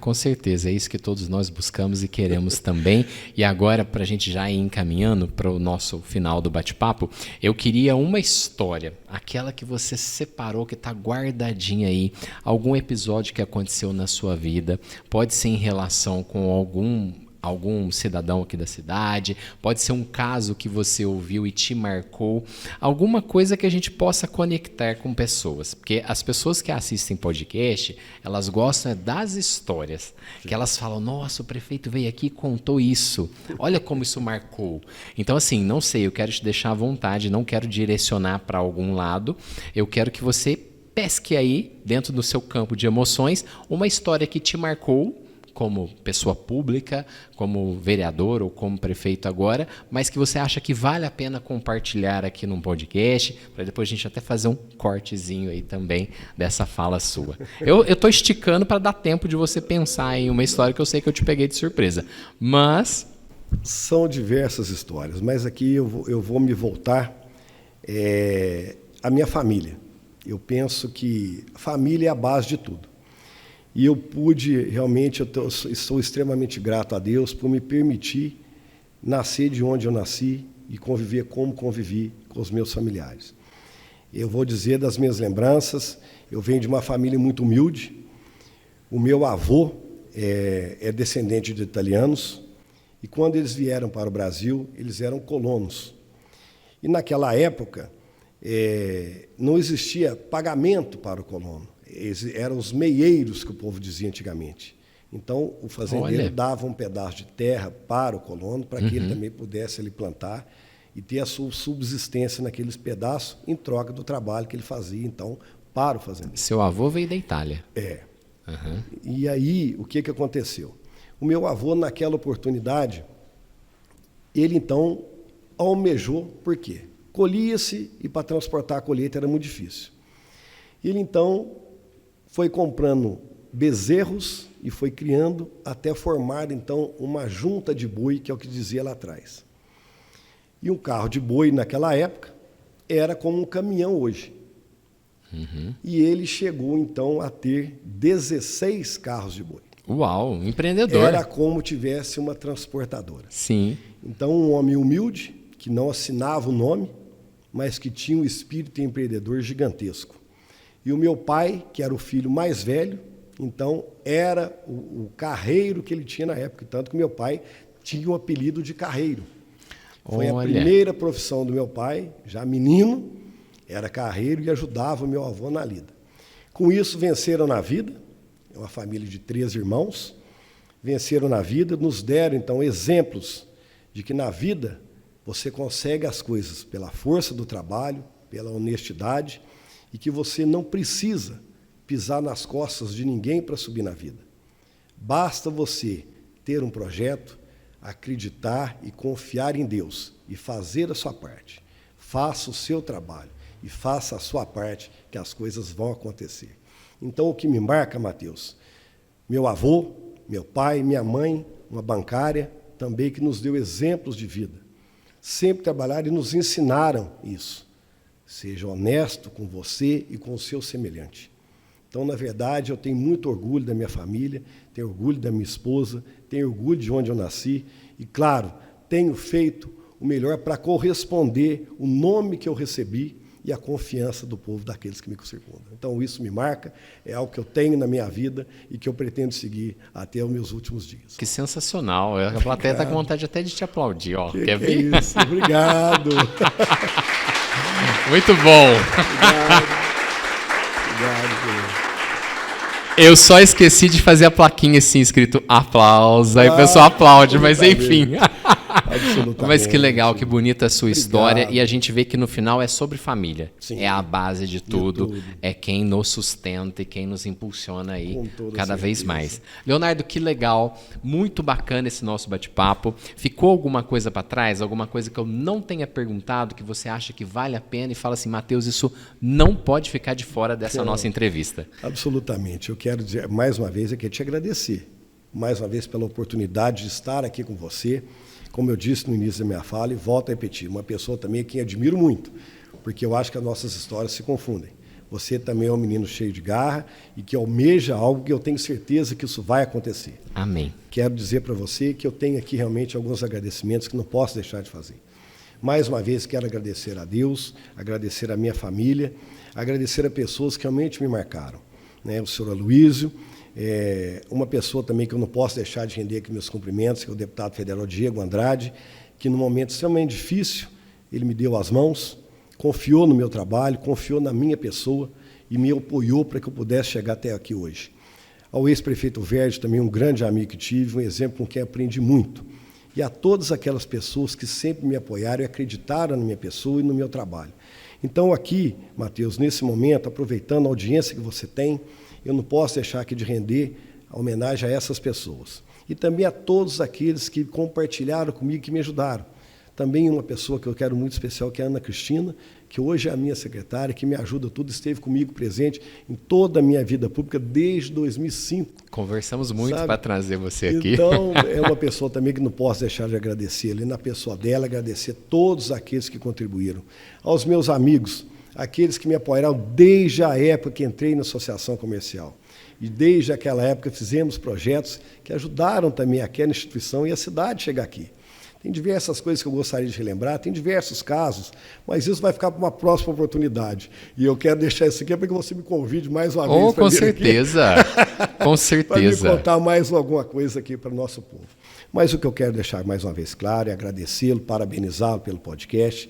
Com certeza, é isso que todos nós buscamos e queremos também. E agora, para a gente já ir encaminhando para o nosso final do bate-papo, eu queria uma história, aquela que você separou, que está guardadinha aí, algum episódio que aconteceu na sua vida, pode ser em relação com algum cidadão aqui da cidade, pode ser um caso que você ouviu e te marcou, alguma coisa que a gente possa conectar com pessoas, porque as pessoas que assistem podcast, elas gostam das histórias, que elas falam, nossa, o prefeito veio aqui e contou isso, olha como isso marcou. Então, assim, não sei, eu quero te deixar à vontade, não quero direcionar para algum lado, eu quero que você pesque aí, dentro do seu campo de emoções, uma história que te marcou, como pessoa pública, como vereador ou como prefeito agora, mas que você acha que vale a pena compartilhar aqui num podcast, para depois a gente até fazer um cortezinho aí também dessa fala sua. Eu estou esticando para dar tempo de você pensar em uma história que eu sei que eu te peguei de surpresa, mas... São diversas histórias, mas aqui eu vou me voltar à minha família. Eu penso que a família é a base de tudo. E eu pude, realmente, estou extremamente grato a Deus por me permitir nascer de onde eu nasci e conviver como convivi com os meus familiares. Eu vou dizer das minhas lembranças, eu venho de uma família muito humilde. O meu avô é descendente de italianos, e quando eles vieram para o Brasil, eles eram colonos. E naquela época, não existia pagamento para o colono. Eram os meieiros, que o povo dizia antigamente. Então, o fazendeiro dava um pedaço de terra para o colono, para que ele também pudesse ali plantar e ter a sua subsistência naqueles pedaços, em troca do trabalho que ele fazia, então, para o fazendeiro. Seu avô veio da Itália. E aí, o que aconteceu? O meu avô, naquela oportunidade, ele, então, almejou, por quê? Colhia-se e para transportar a colheita era muito difícil. Ele, então, foi comprando bezerros e foi criando até formar, então, uma junta de boi, que é o que dizia lá atrás. E um carro de boi, naquela época, era como um caminhão hoje. E ele chegou, então, a ter 16 carros de boi. Uau, empreendedor. Era como tivesse uma transportadora. Sim. Então, um homem humilde, que não assinava o nome, mas que tinha um espírito empreendedor gigantesco. E o meu pai, que era o filho mais velho, então era o carreiro que ele tinha na época. Tanto que meu pai tinha o apelido de carreiro. Foi a primeira profissão do meu pai, já menino, era carreiro e ajudava o meu avô na lida. Com isso, venceram na vida, é uma família de 3 irmãos, venceram na vida, nos deram, então, exemplos de que na vida você consegue as coisas pela força do trabalho, pela honestidade, e que você não precisa pisar nas costas de ninguém para subir na vida. Basta você ter um projeto, acreditar e confiar em Deus e fazer a sua parte. Faça o seu trabalho e faça a sua parte, que as coisas vão acontecer. Então, o que me marca, Mateus, meu avô, meu pai, minha mãe, uma bancária, também que nos deu exemplos de vida. Sempre trabalharam e nos ensinaram isso. Seja honesto com você e com o seu semelhante. Então, na verdade, eu tenho muito orgulho da minha família, tenho orgulho da minha esposa, tenho orgulho de onde eu nasci e, claro, tenho feito o melhor para corresponder o nome que eu recebi e a confiança do povo daqueles que me circundam. Então, isso me marca, é algo que eu tenho na minha vida e que eu pretendo seguir até os meus últimos dias. Que sensacional. A plateia está com vontade até de te aplaudir. Ó. Quer ver? É isso? Obrigado. Muito bom. Obrigado. Eu só esqueci de fazer a plaquinha assim, escrito aplauso. Aí o pessoal aplaude, mas enfim. Mas que legal, que bonita a sua história. E a gente vê que no final é sobre família. Sim. É a base de tudo. É quem nos sustenta e quem nos impulsiona aí cada vez mais. Leonardo, que legal. Muito bacana esse nosso bate-papo. Ficou alguma coisa para trás? Alguma coisa que eu não tenha perguntado, que você acha que vale a pena e fala assim, Mateus, isso não pode ficar de fora dessa nossa entrevista? Absolutamente. Eu quero dizer, mais uma vez, eu quero te agradecer. Mais uma vez pela oportunidade de estar aqui com você. Como eu disse no início da minha fala, e volto a repetir, uma pessoa também a quem admiro muito, porque eu acho que as nossas histórias se confundem. Você também é um menino cheio de garra e que almeja algo que eu tenho certeza que isso vai acontecer. Amém. Quero dizer para você que eu tenho aqui realmente alguns agradecimentos que não posso deixar de fazer. Mais uma vez, quero agradecer a Deus, agradecer a minha família, agradecer a pessoas que realmente me marcaram. Né? O senhor Aloísio, uma pessoa também que eu não posso deixar de render aqui meus cumprimentos, que é o deputado federal Diego Andrade, que num momento extremamente difícil, ele me deu as mãos, confiou no meu trabalho, confiou na minha pessoa e me apoiou para que eu pudesse chegar até aqui hoje. Ao ex-prefeito Verde, também um grande amigo que tive, um exemplo com quem aprendi muito. E a todas aquelas pessoas que sempre me apoiaram e acreditaram na minha pessoa e no meu trabalho. Então aqui, Mateus, nesse momento, aproveitando a audiência que você tem, eu não posso deixar aqui de render a homenagem a essas pessoas. E também a todos aqueles que compartilharam comigo, que me ajudaram. Também uma pessoa que eu quero muito especial, que é a Ana Cristina, que hoje é a minha secretária, que me ajuda tudo, esteve comigo presente em toda a minha vida pública desde 2005. Conversamos muito para trazer você aqui. Então, é uma pessoa também que não posso deixar de agradecer. Ali na pessoa dela, agradecer a todos aqueles que contribuíram. Aos meus amigos, aqueles que me apoiaram desde a época que entrei na associação comercial. e desde aquela época fizemos projetos que ajudaram também aquela instituição e a cidade a chegar aqui. Tem diversas coisas que eu gostaria de relembrar, tem diversos casos, mas isso vai ficar para uma próxima oportunidade. E eu quero deixar isso aqui para que você me convide mais uma vez. Com certeza, com certeza. Para me contar mais alguma coisa aqui para o nosso povo. Mas o que eu quero deixar mais uma vez claro é agradecê-lo, parabenizá-lo pelo podcast,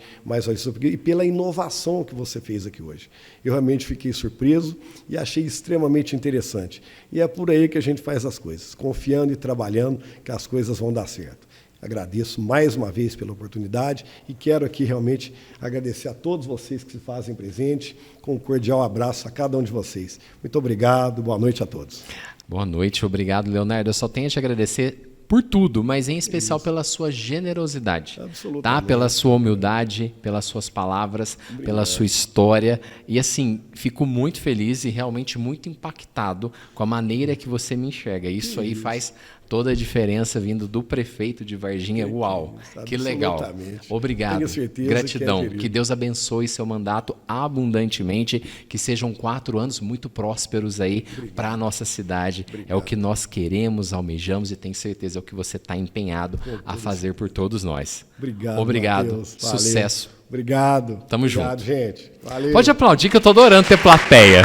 e pela inovação que você fez aqui hoje. Eu realmente fiquei surpreso e achei extremamente interessante. E é por aí que a gente faz as coisas, confiando e trabalhando que as coisas vão dar certo. Agradeço mais uma vez pela oportunidade e quero aqui realmente agradecer a todos vocês que se fazem presente, com um cordial abraço a cada um de vocês. Muito obrigado, boa noite a todos. Boa noite, obrigado, Leonardo. Eu só tenho a te agradecer por tudo, mas em especial pela sua generosidade, tá? Pela sua humildade, pelas suas palavras, pela sua história. E assim, fico muito feliz e realmente muito impactado com a maneira que você me enxerga. Isso aí faz toda a diferença vindo do prefeito de Varginha. Uau, que legal. Obrigado, tenho certeza gratidão. Que Deus abençoe seu mandato abundantemente, que sejam 4 anos muito prósperos aí para a nossa cidade. É o que nós queremos, almejamos e tenho certeza é o que você está empenhado a fazer por todos nós. Obrigado. Mateus. Sucesso. Obrigado. Tamo Obrigado, junto. gente. Valeu. Pode aplaudir que eu tô adorando ter plateia.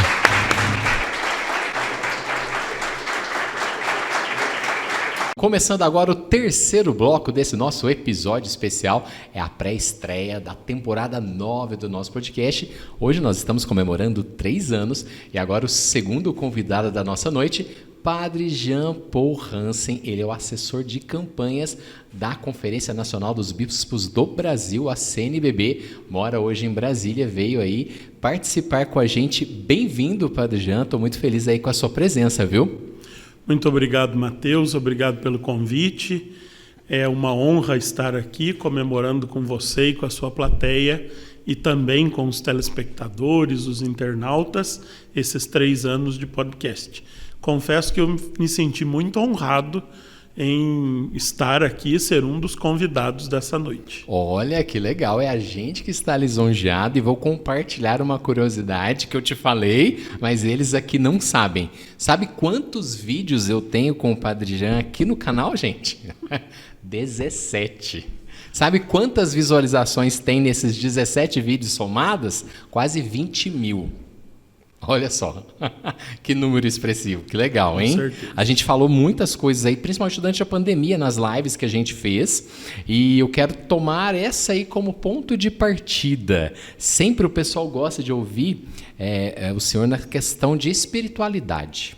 Começando agora o terceiro bloco desse nosso episódio especial, é a pré-estreia da temporada 9 do nosso podcast. Hoje nós estamos comemorando 3 anos e agora o segundo convidado da nossa noite, Padre Jean Paul Hansen. Ele é o assessor de campanhas da Conferência Nacional dos Bispos do Brasil, a CNBB. Mora hoje em Brasília, veio aí participar com a gente. Bem-vindo, Padre Jean, estou muito feliz aí com a sua presença, viu? Muito obrigado, Mateus, obrigado pelo convite. É uma honra estar aqui comemorando com você e com a sua plateia e também com os telespectadores, os internautas, esses 3 anos de podcast. Confesso que eu me senti muito honrado em estar aqui e ser um dos convidados dessa noite. Olha, que legal, é a gente que está lisonjeado e vou compartilhar uma curiosidade que eu te falei, mas eles aqui não sabem. Sabe quantos vídeos eu tenho com o Padre Jean aqui no canal, gente? 17. Sabe quantas visualizações tem nesses 17 vídeos somadas? Quase 20 mil. Olha só, que número expressivo, que legal, hein? Com certeza. A gente falou muitas coisas aí, principalmente durante a pandemia, nas lives que a gente fez, e eu quero tomar essa aí como ponto de partida. Sempre o pessoal gosta de ouvir o senhor na questão de espiritualidade.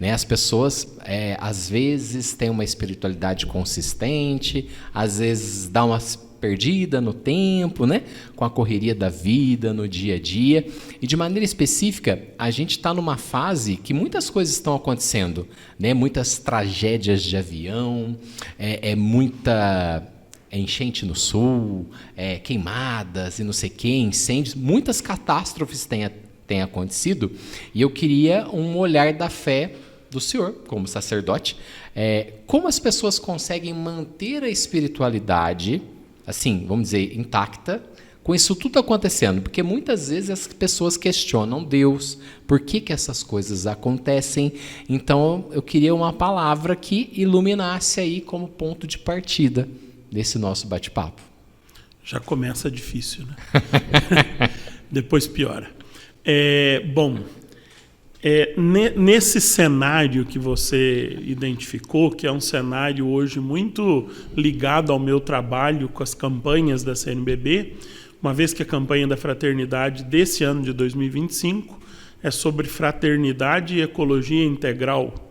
Né? As pessoas, às vezes, têm uma espiritualidade consistente, às vezes dá uma perdida no tempo, né? Com a correria da vida, no dia a dia. E de maneira específica, a gente está numa fase que muitas coisas estão acontecendo, né? Muitas tragédias de avião, muita enchente no sul, queimadas e não sei o que, incêndios, muitas catástrofes têm acontecido. E eu queria um olhar da fé do senhor, como sacerdote, como as pessoas conseguem manter a espiritualidade, assim, vamos dizer, intacta, com isso tudo acontecendo, porque muitas vezes as pessoas questionam Deus, por que essas coisas acontecem. Então eu queria uma palavra que iluminasse aí como ponto de partida desse nosso bate-papo. Já começa difícil, né? Depois piora. Nesse cenário que você identificou, que é um cenário hoje muito ligado ao meu trabalho com as campanhas da CNBB, uma vez que a campanha da fraternidade desse ano de 2025 é sobre fraternidade e ecologia integral.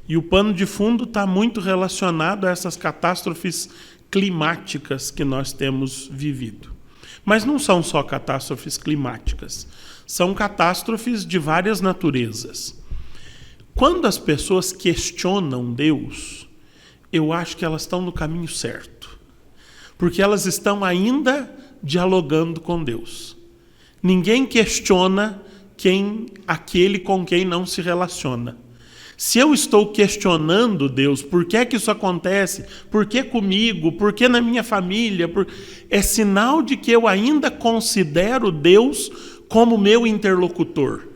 E o pano de fundo está muito relacionado a essas catástrofes climáticas que nós temos vivido. Mas não são só catástrofes climáticas. São catástrofes de várias naturezas. Quando as pessoas questionam Deus, eu acho que elas estão no caminho certo. Porque elas estão ainda dialogando com Deus. Ninguém questiona aquele com quem não se relaciona. Se eu estou questionando Deus, por que isso acontece? Por que comigo? Por que na minha família? É sinal de que eu ainda considero Deus como meu interlocutor.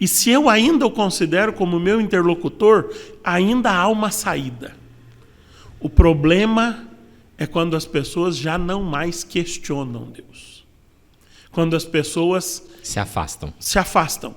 E se eu ainda o considero como meu interlocutor, ainda há uma saída. O problema é quando as pessoas já não mais questionam Deus. Quando as pessoas se afastam.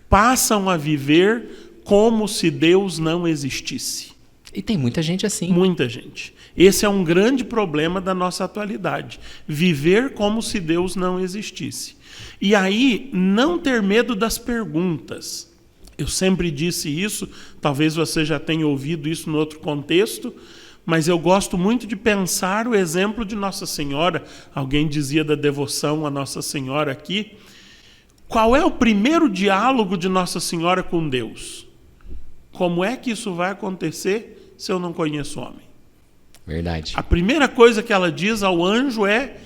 Passam a viver como se Deus não existisse. E tem muita gente assim. Muita gente. Esse é um grande problema da nossa atualidade. Viver como se Deus não existisse. E aí, não ter medo das perguntas. Eu sempre disse isso, talvez você já tenha ouvido isso em outro contexto, mas eu gosto muito de pensar o exemplo de Nossa Senhora. Alguém dizia da devoção a Nossa Senhora aqui. Qual é o primeiro diálogo de Nossa Senhora com Deus? Como é que isso vai acontecer se eu não conheço o homem? Verdade. A primeira coisa que ela diz ao anjo é: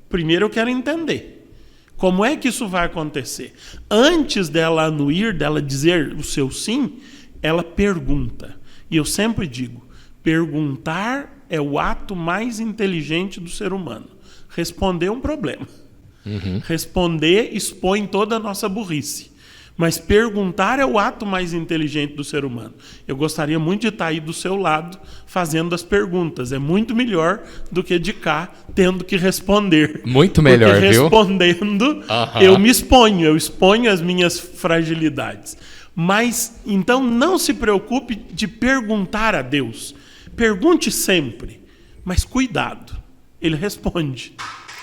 primeiro eu quero entender. Como é que isso vai acontecer? Antes dela anuir, dela dizer o seu sim, ela pergunta. E eu sempre digo, perguntar é o ato mais inteligente do ser humano. Responder é um problema. Responder expõe toda a nossa burrice. Mas perguntar é o ato mais inteligente do ser humano. Eu gostaria muito de estar aí do seu lado fazendo as perguntas. É muito melhor do que de cá tendo que responder. Muito melhor, porque viu? Respondendo, eu me exponho. Eu exponho as minhas fragilidades. Mas, então, não se preocupe de perguntar a Deus. Pergunte sempre. Mas cuidado. Ele responde.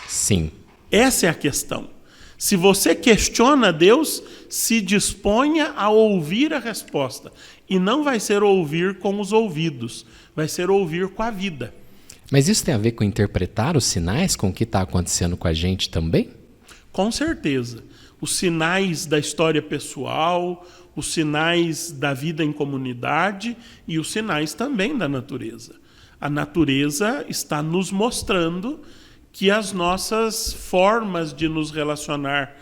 Sim. Essa é a questão. Se você questiona Deus, se disponha a ouvir a resposta. E não vai ser ouvir com os ouvidos, vai ser ouvir com a vida. Mas isso tem a ver com interpretar os sinais, com o que está acontecendo com a gente também? Com certeza. Os sinais da história pessoal, os sinais da vida em comunidade e os sinais também da natureza. A natureza está nos mostrando que as nossas formas de nos relacionar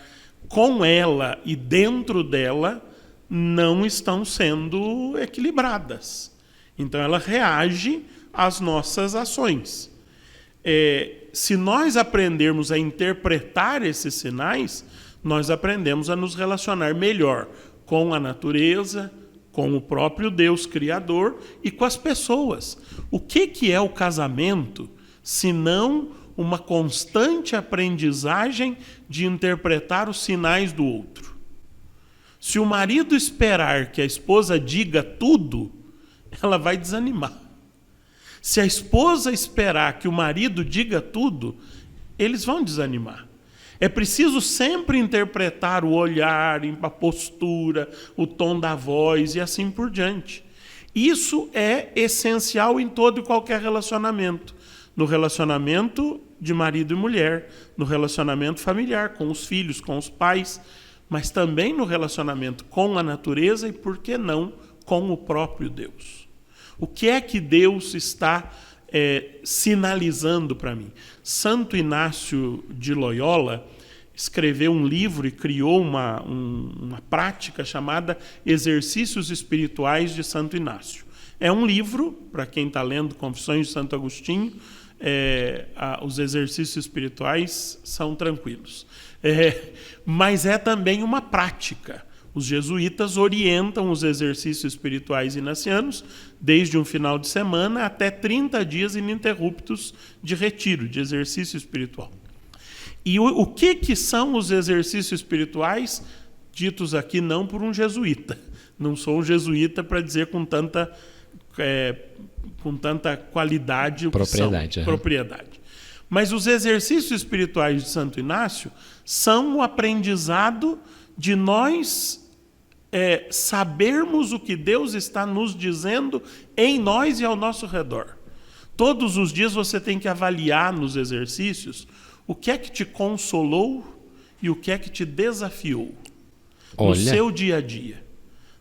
com ela e dentro dela não estão sendo equilibradas. Então ela reage às nossas ações. Se nós aprendermos a interpretar esses sinais, nós aprendemos a nos relacionar melhor com a natureza, com o próprio Deus Criador e com as pessoas. O que é o casamento, se não uma constante aprendizagem de interpretar os sinais do outro? Se o marido esperar que a esposa diga tudo, ela vai desanimar. Se a esposa esperar que o marido diga tudo, eles vão desanimar. É preciso sempre interpretar o olhar, a postura, o tom da voz e assim por diante. Isso é essencial em todo e qualquer relacionamento. No relacionamento de marido e mulher, no relacionamento familiar, com os filhos, com os pais, mas também no relacionamento com a natureza e, por que não, com o próprio Deus. O que é que Deus está sinalizando para mim? Santo Inácio de Loyola escreveu um livro e criou uma prática chamada Exercícios Espirituais de Santo Inácio. É um livro, para quem está lendo Confissões de Santo Agostinho, os exercícios espirituais são tranquilos. Mas é também uma prática. Os jesuítas orientam os exercícios espirituais inacianos desde um final de semana até 30 dias ininterruptos de retiro, de exercício espiritual. E o que são os exercícios espirituais, ditos aqui não por um jesuíta? Não sou um jesuíta para dizer com tanta qualidade, propriedade. Mas os exercícios espirituais de Santo Inácio são o aprendizado de nós sabermos o que Deus está nos dizendo em nós e ao nosso redor. Todos os dias você tem que avaliar nos exercícios o que é que te consolou e o que é que te desafiou no seu dia a dia.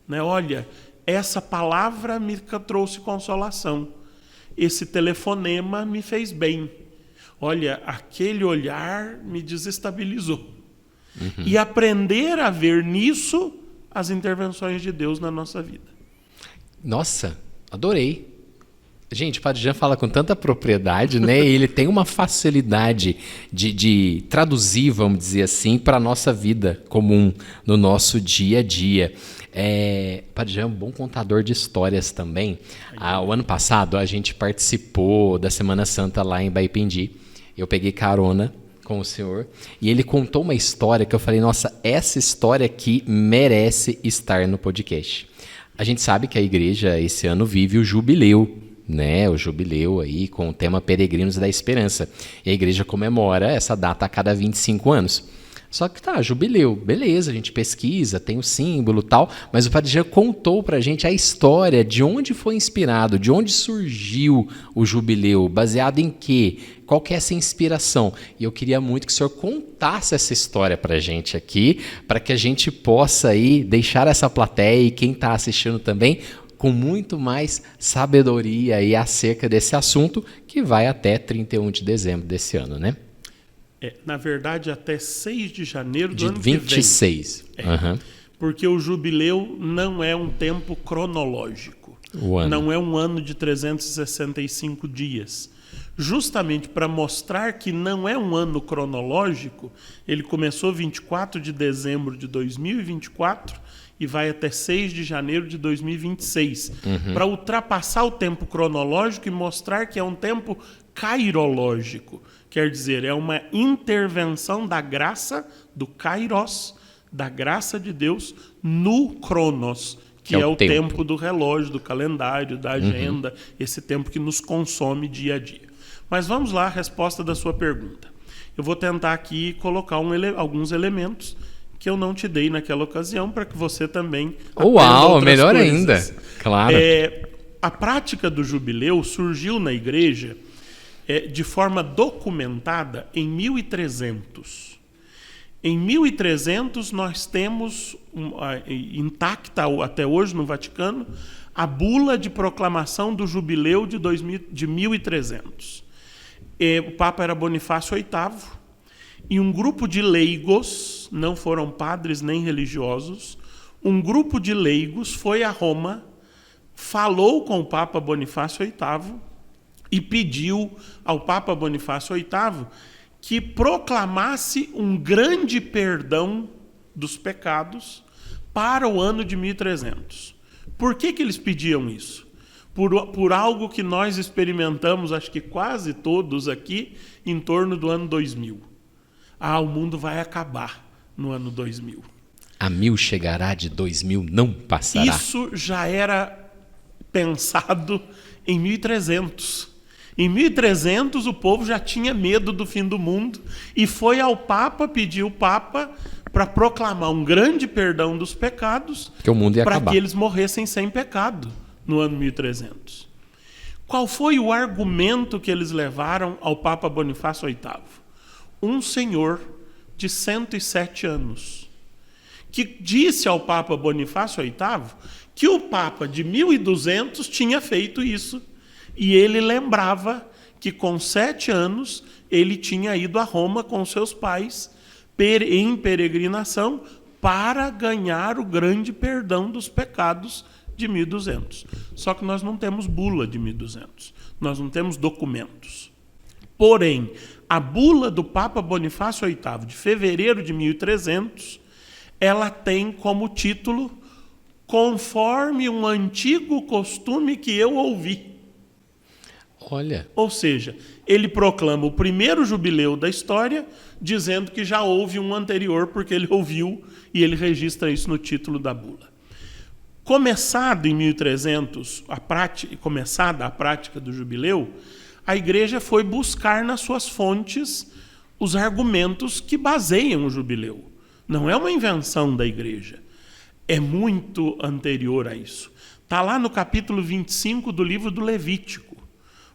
Né? Olha, essa palavra me trouxe consolação. Esse telefonema me fez bem. Olha, aquele olhar me desestabilizou. E aprender a ver nisso as intervenções de Deus na nossa vida. Nossa, adorei. Gente, o Padre Jean fala com tanta propriedade, né? E ele tem uma facilidade de traduzir, vamos dizer assim, para a nossa vida comum, no nosso dia a dia. Padre Jean é um bom contador de histórias também. O ano passado, a gente participou da Semana Santa lá em Baipendi. Eu peguei carona com o senhor e ele contou uma história que eu falei, nossa, essa história aqui merece estar no podcast. A gente sabe que a igreja esse ano vive o jubileu, né? O jubileu aí com o tema Peregrinos da Esperança. E a igreja comemora essa data a cada 25 anos. Só que jubileu, beleza, a gente pesquisa, tem o símbolo e tal, mas o Padre Jean contou pra gente a história de onde foi inspirado, de onde surgiu o jubileu, baseado em quê? Qual que é essa inspiração? E eu queria muito que o senhor contasse essa história pra gente aqui, para que a gente possa aí deixar essa plateia e quem está assistindo também com muito mais sabedoria aí acerca desse assunto, que vai até 31 de dezembro desse ano, né? Na verdade, até 6 de janeiro do de ano 26. que vem. Porque o jubileu não é um tempo cronológico. Não é um ano de 365 dias. Justamente para mostrar que não é um ano cronológico, ele começou 24 de dezembro de 2024 e vai até 6 de janeiro de 2026. Para ultrapassar o tempo cronológico e mostrar que é um tempo cairológico. Quer dizer, é uma intervenção da graça, do kairos, da graça de Deus, no cronos, que é o tempo do relógio, do calendário, da agenda, esse tempo que nos consome dia a dia. Mas vamos lá, a resposta da sua pergunta. Eu vou tentar aqui colocar alguns elementos que eu não te dei naquela ocasião, para que você também Uau, melhor coisas. Ainda, claro. A prática do jubileu surgiu na igreja de forma documentada em 1300. Em 1300 nós temos intacta até hoje no Vaticano a bula de proclamação do jubileu de 1300. O Papa era Bonifácio VIII e um grupo de leigos, não foram padres nem religiosos, um grupo de leigos foi a Roma, falou com o Papa Bonifácio VIII e pediu ao Papa Bonifácio VIII que proclamasse um grande perdão dos pecados para o ano de 1300. Por que eles pediam isso? Por algo que nós experimentamos, acho que quase todos aqui, em torno do ano 2000. O mundo vai acabar no ano 2000. A 1000 chegará, de 2000 não passará. Isso já era pensado em 1300. Em 1300 o povo já tinha medo do fim do mundo e foi ao Papa, pediu o Papa para proclamar um grande perdão dos pecados, que o mundo ia acabar, para que eles morressem sem pecado no ano 1300. Qual foi o argumento que eles levaram ao Papa Bonifácio VIII? Um senhor de 107 anos, que disse ao Papa Bonifácio VIII que o Papa de 1200 tinha feito isso. E ele lembrava que com 7 anos ele tinha ido a Roma com seus pais em peregrinação para ganhar o grande perdão dos pecados de 1200. Só que nós não temos bula de 1200, nós não temos documentos. Porém, a bula do Papa Bonifácio VIII, de fevereiro de 1300, ela tem como título "Conforme um antigo costume que eu ouvi". Olha. Ou seja, ele proclama o primeiro jubileu da história, dizendo que já houve um anterior, porque ele ouviu, e ele registra isso no título da bula. Começado em 1300, começada a prática do jubileu, a igreja foi buscar nas suas fontes os argumentos que baseiam o jubileu. Não é uma invenção da igreja, é muito anterior a isso. Está lá no capítulo 25 do livro do Levítico.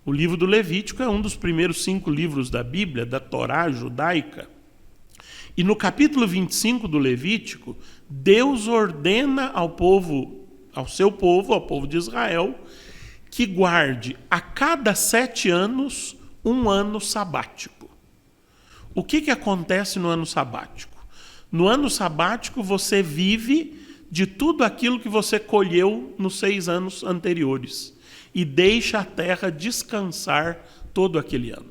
O livro do Levítico é um dos primeiros 5 livros da Bíblia, da Torá judaica. E no capítulo 25 do Levítico, Deus ordena ao seu povo, ao povo de Israel, que guarde a cada 7 anos um ano sabático. O que acontece no ano sabático? No ano sabático você vive de tudo aquilo que você colheu nos 6 anos anteriores. e deixa a terra descansar todo aquele ano.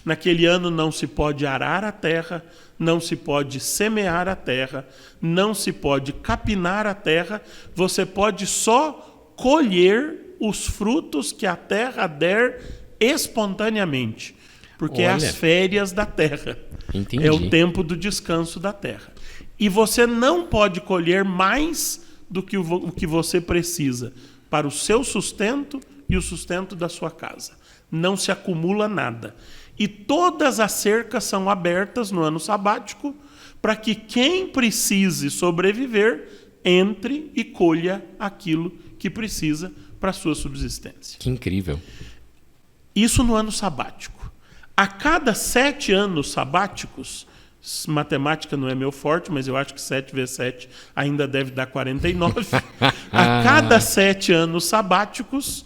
Naquele ano não se pode arar a terra, não se pode semear a terra, não se pode capinar a terra, você pode só colher os frutos que a terra der espontaneamente, porque é as férias da terra. Entendi. É o tempo do descanso da terra. E você não pode colher mais do que o que você precisa para o seu sustento e o sustento da sua casa. Não se acumula nada. E todas as cercas são abertas no ano sabático para que quem precise sobreviver entre e colha aquilo que precisa para a sua subsistência. Que incrível. Isso no ano sabático. A cada 7 anos sabáticos, matemática não é meu forte, mas eu acho que 7 vezes 7 ainda deve dar 49. A cada 7 anos sabáticos,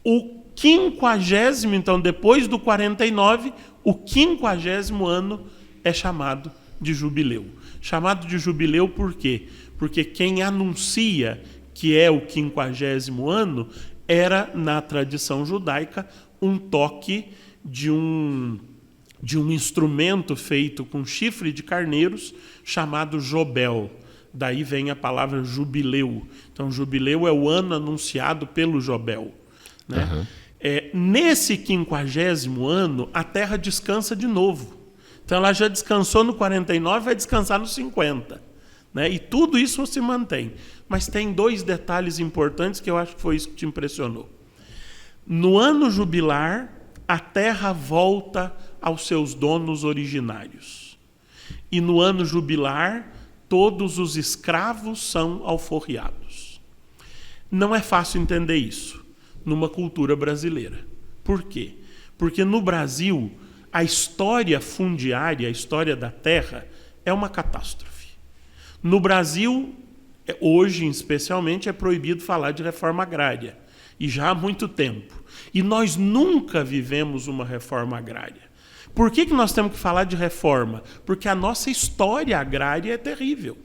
o 50º, então depois do 49, o 50º ano é chamado de jubileu. Chamado de jubileu por quê? Porque quem anuncia que é o 50º ano era, na tradição judaica, um toque de um instrumento feito com chifre de carneiros chamado jobel. Daí vem a palavra jubileu. Então, jubileu é o ano anunciado pelo jobel, né? Uhum. Nesse 50º ano, a terra descansa de novo. Então, ela já descansou no 49, vai descansar no 50. Né? E tudo isso se mantém. Mas tem 2 detalhes importantes que eu acho que foi isso que te impressionou. No ano jubilar, a terra volta aos seus donos originários. E no ano jubilar, todos os escravos são alforriados. Não é fácil entender isso numa cultura brasileira. Por quê? Porque no Brasil, a história fundiária, a história da terra, é uma catástrofe. No Brasil, hoje especialmente, é proibido falar de reforma agrária. E já há muito tempo. E nós nunca vivemos uma reforma agrária. Por que nós temos que falar de reforma? Porque a nossa história agrária é terrível.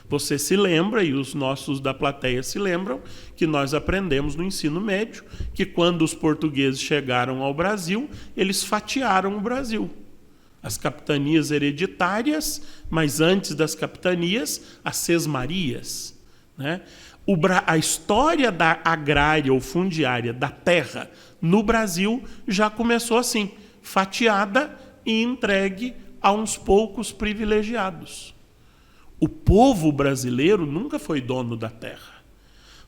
Você se lembra, e os nossos da plateia se lembram, que nós aprendemos no ensino médio que quando os portugueses chegaram ao Brasil, eles fatiaram o Brasil. As capitanias hereditárias, mas antes das capitanias, as sesmarias, né? A história da agrária ou fundiária da terra no Brasil já começou assim, fatiada e entregue a uns poucos privilegiados. O povo brasileiro nunca foi dono da terra.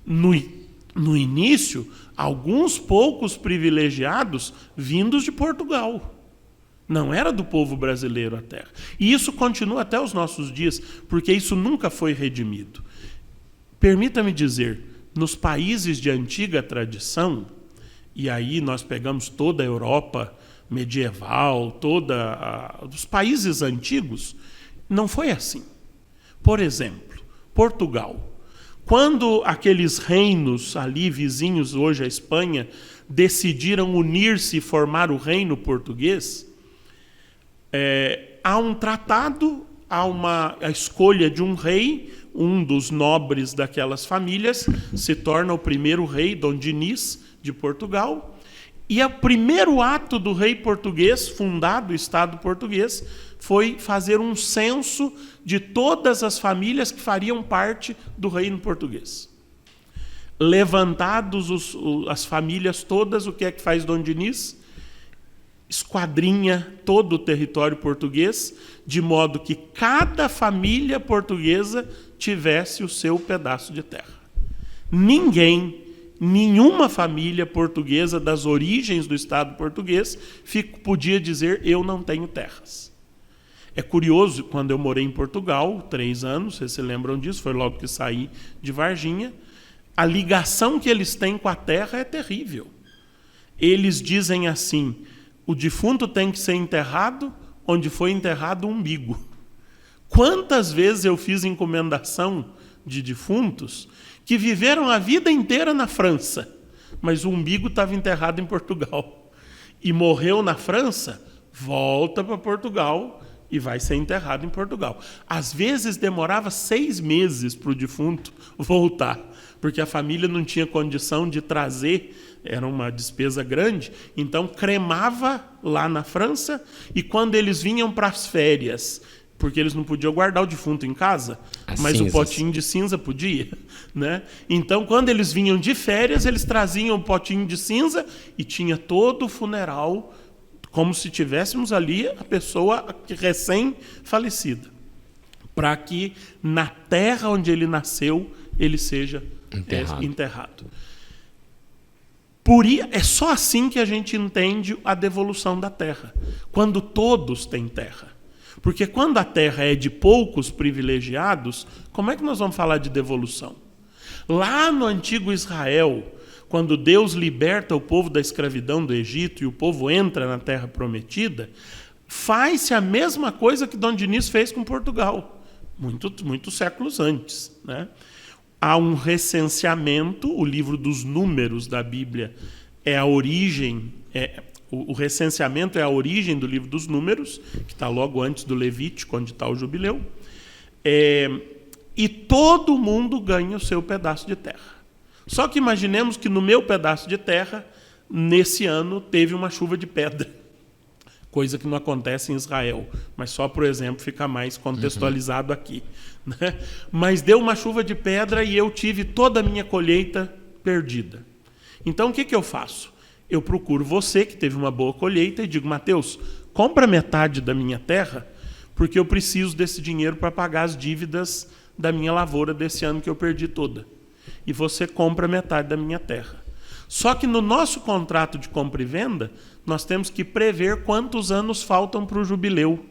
No início, alguns poucos privilegiados vindos de Portugal. Não era do povo brasileiro a terra. E isso continua até os nossos dias, porque isso nunca foi redimido. Permita-me dizer, nos países de antiga tradição, e aí nós pegamos toda a Europa medieval, os países antigos, não foi assim. Por exemplo, Portugal. Quando aqueles reinos ali vizinhos, hoje a Espanha, decidiram unir-se e formar o reino português, há um tratado, há a escolha de um rei, um dos nobres daquelas famílias se torna o primeiro rei, Dom Dinis, de Portugal, e o primeiro ato do rei português, fundado o Estado português, foi fazer um censo de todas as famílias que fariam parte do reino português. Levantados as famílias todas, o que é que faz Dom Dinis? Esquadrinha todo o território português, de modo que cada família portuguesa tivesse o seu pedaço de terra. Nenhuma família portuguesa das origens do Estado português podia dizer, eu não tenho terras. É curioso, quando eu morei em Portugal, 3 anos, vocês se lembram disso, foi logo que saí de Varginha, a ligação que eles têm com a terra é terrível. Eles dizem assim, o defunto tem que ser enterrado onde foi enterrado o umbigo. Quantas vezes eu fiz encomendação de defuntos que viveram a vida inteira na França, mas o umbigo estava enterrado em Portugal. E morreu na França, volta para Portugal e vai ser enterrado em Portugal. Às vezes demorava 6 meses para o defunto voltar, porque a família não tinha condição de trazer, era uma despesa grande, então cremava lá na França, e quando eles vinham para as férias, porque eles não podiam guardar o defunto em casa, mas o potinho de cinza podia, né? Então, quando eles vinham de férias, eles traziam o potinho de cinza e tinha todo o funeral, como se tivéssemos ali a pessoa recém-falecida, para que na terra onde ele nasceu, ele seja enterrado. É só assim que a gente entende a devolução da terra, quando todos têm terra. Porque quando a terra é de poucos privilegiados, como é que nós vamos falar de devolução? Lá no antigo Israel, quando Deus liberta o povo da escravidão do Egito e o povo entra na terra prometida, faz-se a mesma coisa que Dom Diniz fez com Portugal, muitos séculos antes, né? Há um recenseamento, o livro dos números da Bíblia é a origem, o recenseamento é a origem do livro dos números, que está logo antes do Levítico, onde está o jubileu, e todo mundo ganha o seu pedaço de terra. Só que imaginemos que no meu pedaço de terra, nesse ano, teve uma chuva de pedra, coisa que não acontece em Israel, mas só, por exemplo, fica mais contextualizado aqui, né? Mas deu uma chuva de pedra e eu tive toda a minha colheita perdida. Então, o que eu faço? Eu procuro você, que teve uma boa colheita, e digo, Mateus, compra metade da minha terra, porque eu preciso desse dinheiro para pagar as dívidas da minha lavoura desse ano que eu perdi toda. E você compra metade da minha terra. Só que no nosso contrato de compra e venda, nós temos que prever quantos anos faltam para o jubileu.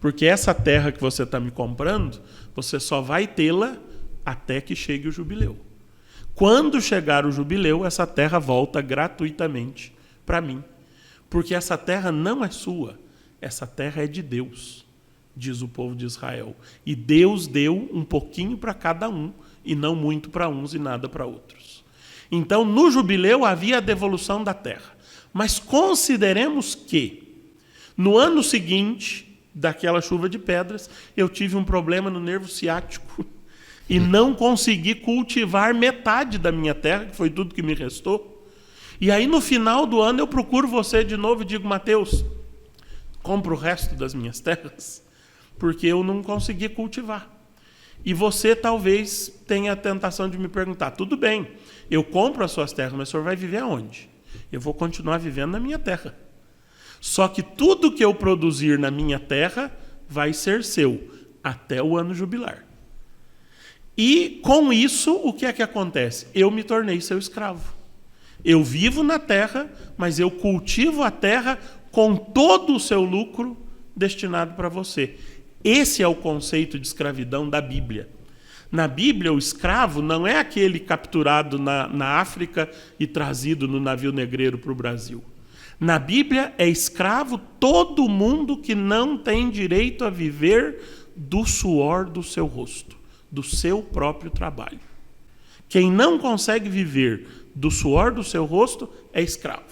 Porque essa terra que você está me comprando, você só vai tê-la até que chegue o jubileu. Quando chegar o jubileu, essa terra volta gratuitamente para mim. Porque essa terra não é sua, essa terra é de Deus, diz o povo de Israel. E Deus deu um pouquinho para cada um, e não muito para uns e nada para outros. Então, no jubileu havia a devolução da terra. Mas consideremos que, no ano seguinte, daquela chuva de pedras, eu tive um problema no nervo ciático e não consegui cultivar metade da minha terra, que foi tudo que me restou. E aí, no final do ano, eu procuro você de novo e digo, Mateus, compra o resto das minhas terras, porque eu não consegui cultivar. E você talvez tenha a tentação de me perguntar, tudo bem, eu compro as suas terras, mas o senhor vai viver aonde? Eu vou continuar vivendo na minha terra. Só que tudo que eu produzir na minha terra vai ser seu, até o ano jubilar. E com isso, o que é que acontece? Eu me tornei seu escravo. Eu vivo na terra, mas eu cultivo a terra com todo o seu lucro destinado para você. Esse é o conceito de escravidão da Bíblia. Na Bíblia, o escravo não é aquele capturado na África e trazido no navio negreiro para o Brasil. Na Bíblia, é escravo todo mundo que não tem direito a viver do suor do seu rosto, do seu próprio trabalho. Quem não consegue viver do suor do seu rosto é escravo.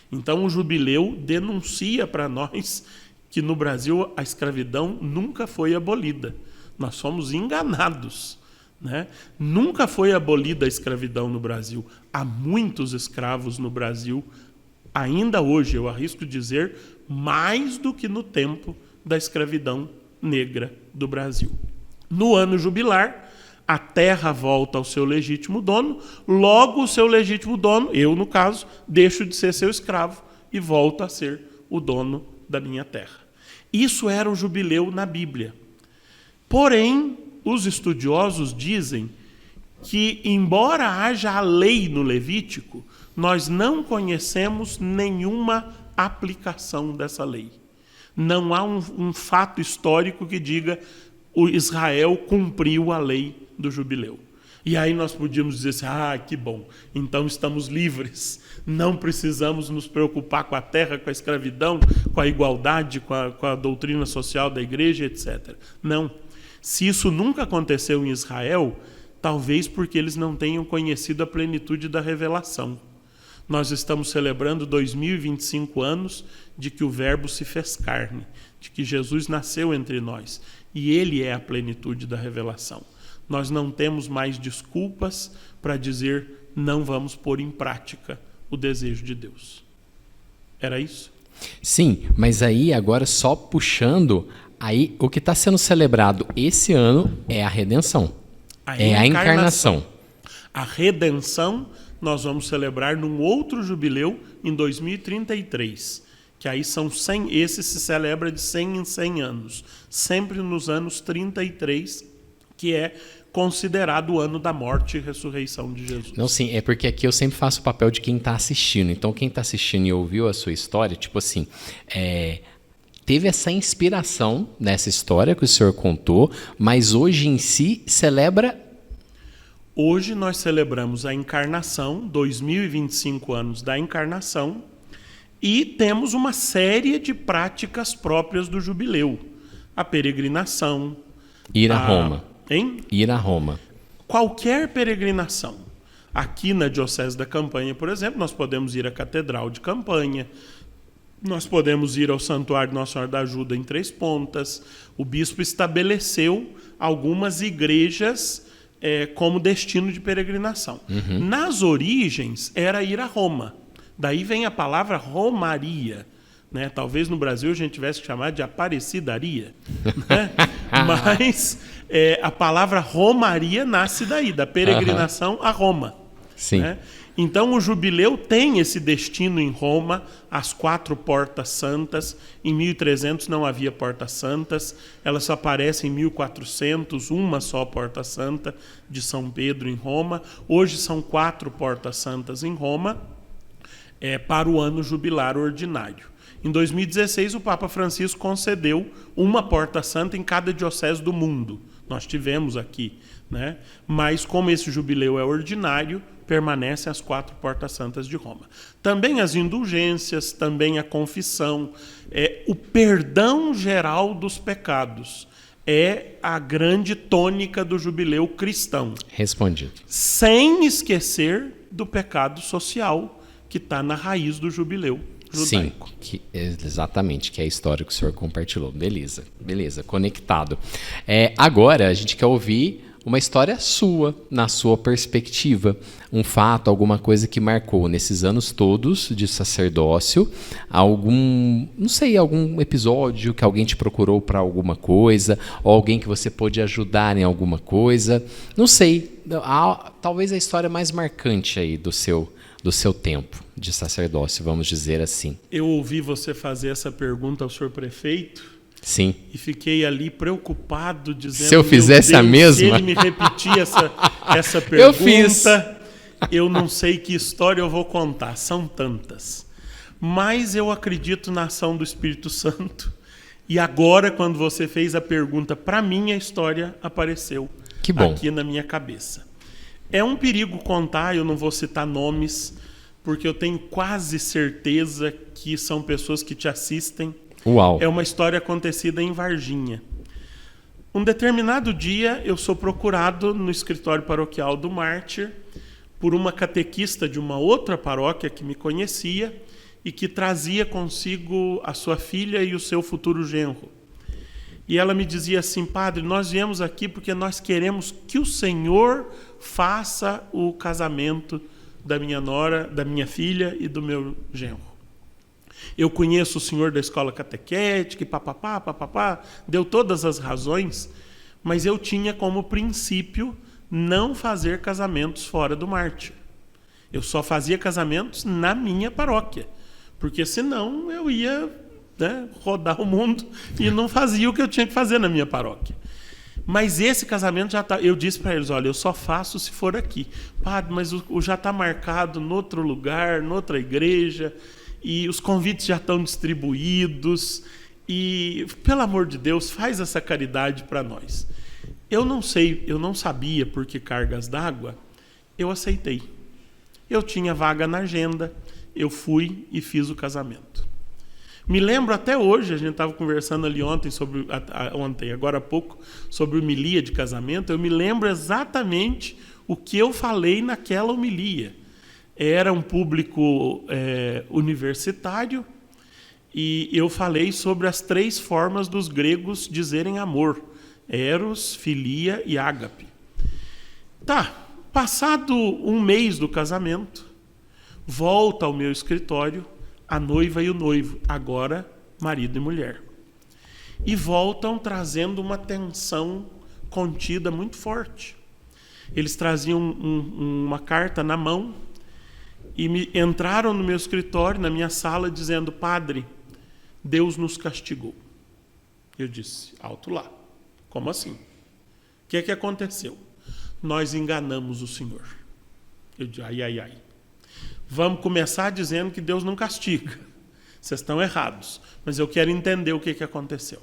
Então, o jubileu denuncia para nós que no Brasil a escravidão nunca foi abolida. Nós somos enganados, né? Nunca foi abolida a escravidão no Brasil. Há muitos escravos no Brasil, ainda hoje, eu arrisco dizer, mais do que no tempo da escravidão negra do Brasil. No ano jubilar, a terra volta ao seu legítimo dono, logo o seu legítimo dono, eu no caso, deixo de ser seu escravo e volto a ser o dono da minha terra. Isso era o jubileu na Bíblia. Porém, os estudiosos dizem que, embora haja a lei no Levítico, nós não conhecemos nenhuma aplicação dessa lei. Não há um fato histórico que diga o Israel cumpriu a lei do jubileu. E aí nós podíamos dizer assim, que bom, então estamos livres, não precisamos nos preocupar com a terra, com a escravidão, com a igualdade, com a doutrina social da igreja, etc. Não. Se isso nunca aconteceu em Israel, talvez porque eles não tenham conhecido a plenitude da revelação. Nós estamos celebrando 2025 anos de que o Verbo se fez carne, de que Jesus nasceu entre nós. E Ele é a plenitude da revelação. Nós não temos mais desculpas para dizer não vamos pôr em prática o desejo de Deus. Era isso? Sim, mas aí agora só puxando, aí o que está sendo celebrado esse ano é a redenção. É a encarnação. A redenção nós vamos celebrar num outro jubileu em 2033, que aí são 100, esse se celebra de 100 em 100 anos, sempre nos anos 33, que é considerado o ano da morte e ressurreição de Jesus. Não, sim, é porque aqui eu sempre faço o papel de quem está assistindo. Então, quem está assistindo e ouviu a sua história, tipo assim, teve essa inspiração nessa história que o senhor contou, mas hoje em si celebra... Hoje nós celebramos a encarnação, 2025 anos da encarnação, e temos uma série de práticas próprias do jubileu. A peregrinação. Ir a Roma. Hein? Ir a Roma. Qualquer peregrinação. Aqui na Diocese da Campanha, por exemplo, nós podemos ir à Catedral de Campanha, nós podemos ir ao Santuário Nossa Senhora da Ajuda em Três Pontas. O bispo estabeleceu algumas igrejas como destino de peregrinação. Uhum. Nas origens, era ir a Roma. Daí vem a palavra romaria. Né? Talvez no Brasil a gente tivesse que chamar de aparecidaria. Né? Mas a palavra romaria nasce daí, da peregrinação a Roma. Sim. Né? Então o jubileu tem esse destino em Roma, as 4 portas santas. Em 1300 não havia portas santas, elas só aparecem em 1400, uma só porta santa de São Pedro em Roma. Hoje são 4 portas santas em Roma, para o ano jubilar ordinário. Em 2016, o Papa Francisco concedeu uma porta santa em cada diocese do mundo. Nós tivemos aqui, né? Mas como esse jubileu é ordinário, permanecem as 4 portas santas de Roma. Também as indulgências, também a confissão, o perdão geral dos pecados é a grande tônica do jubileu cristão. Respondido. Sem esquecer do pecado social que está na raiz do jubileu judaico. Sim, exatamente, que é a história que o senhor compartilhou. Beleza, conectado. Agora a gente quer ouvir uma história sua, na sua perspectiva, um fato, alguma coisa que marcou nesses anos todos de sacerdócio, algum episódio que alguém te procurou para alguma coisa, ou alguém que você pôde ajudar em alguma coisa, não sei, talvez a história mais marcante aí do seu tempo de sacerdócio, vamos dizer assim. Eu ouvi você fazer essa pergunta ao senhor prefeito. Sim. E fiquei ali preocupado, dizendo... Se eu fizesse a mesma? Se ele me repetir essa pergunta, eu fiz. Eu não sei que história eu vou contar, são tantas. Mas eu acredito na ação do Espírito Santo. E agora, quando você fez a pergunta, para mim a história apareceu aqui na minha cabeça. É um perigo contar, eu não vou citar nomes, porque eu tenho quase certeza que são pessoas que te assistem. Uau. É uma história acontecida em Varginha. Um determinado dia, eu sou procurado no escritório paroquial do Mártir por uma catequista de uma outra paróquia que me conhecia e que trazia consigo a sua filha e o seu futuro genro. E ela me dizia assim: padre, nós viemos aqui porque nós queremos que o senhor faça o casamento da minha nora, da minha filha e do meu genro. Eu conheço o senhor da escola catequética, papapá, deu todas as razões, mas eu tinha como princípio não fazer casamentos fora do Mártir. Eu só fazia casamentos na minha paróquia, porque senão eu ia rodar o mundo e não fazia o que eu tinha que fazer na minha paróquia. Mas esse casamento já está... Eu disse para eles, olha, eu só faço se for aqui. Padre, mas já está marcado em outro lugar, noutra igreja... E os convites já estão distribuídos. E, pelo amor de Deus, faz essa caridade para nós. Eu não sei, eu não sabia por que cargas d'água. Eu aceitei. Eu tinha vaga na agenda. Eu fui e fiz o casamento. Me lembro até hoje, a gente estava conversando ali ontem, agora há pouco, sobre homilia de casamento. Eu me lembro exatamente o que eu falei naquela homilia. Era um público universitário, e eu falei sobre as 3 formas dos gregos dizerem amor: eros, filia e ágape. Tá, passado um mês do casamento, volta ao meu escritório a noiva e o noivo, agora marido e mulher. E voltam trazendo uma tensão contida muito forte. Eles traziam uma carta na mão e entraram no meu escritório, na minha sala, dizendo: padre, Deus nos castigou. Eu disse: alto lá. Como assim? O que é que aconteceu? Nós enganamos o Senhor. Eu disse: ai. Vamos começar dizendo que Deus não castiga. Vocês estão errados. Mas eu quero entender o que aconteceu.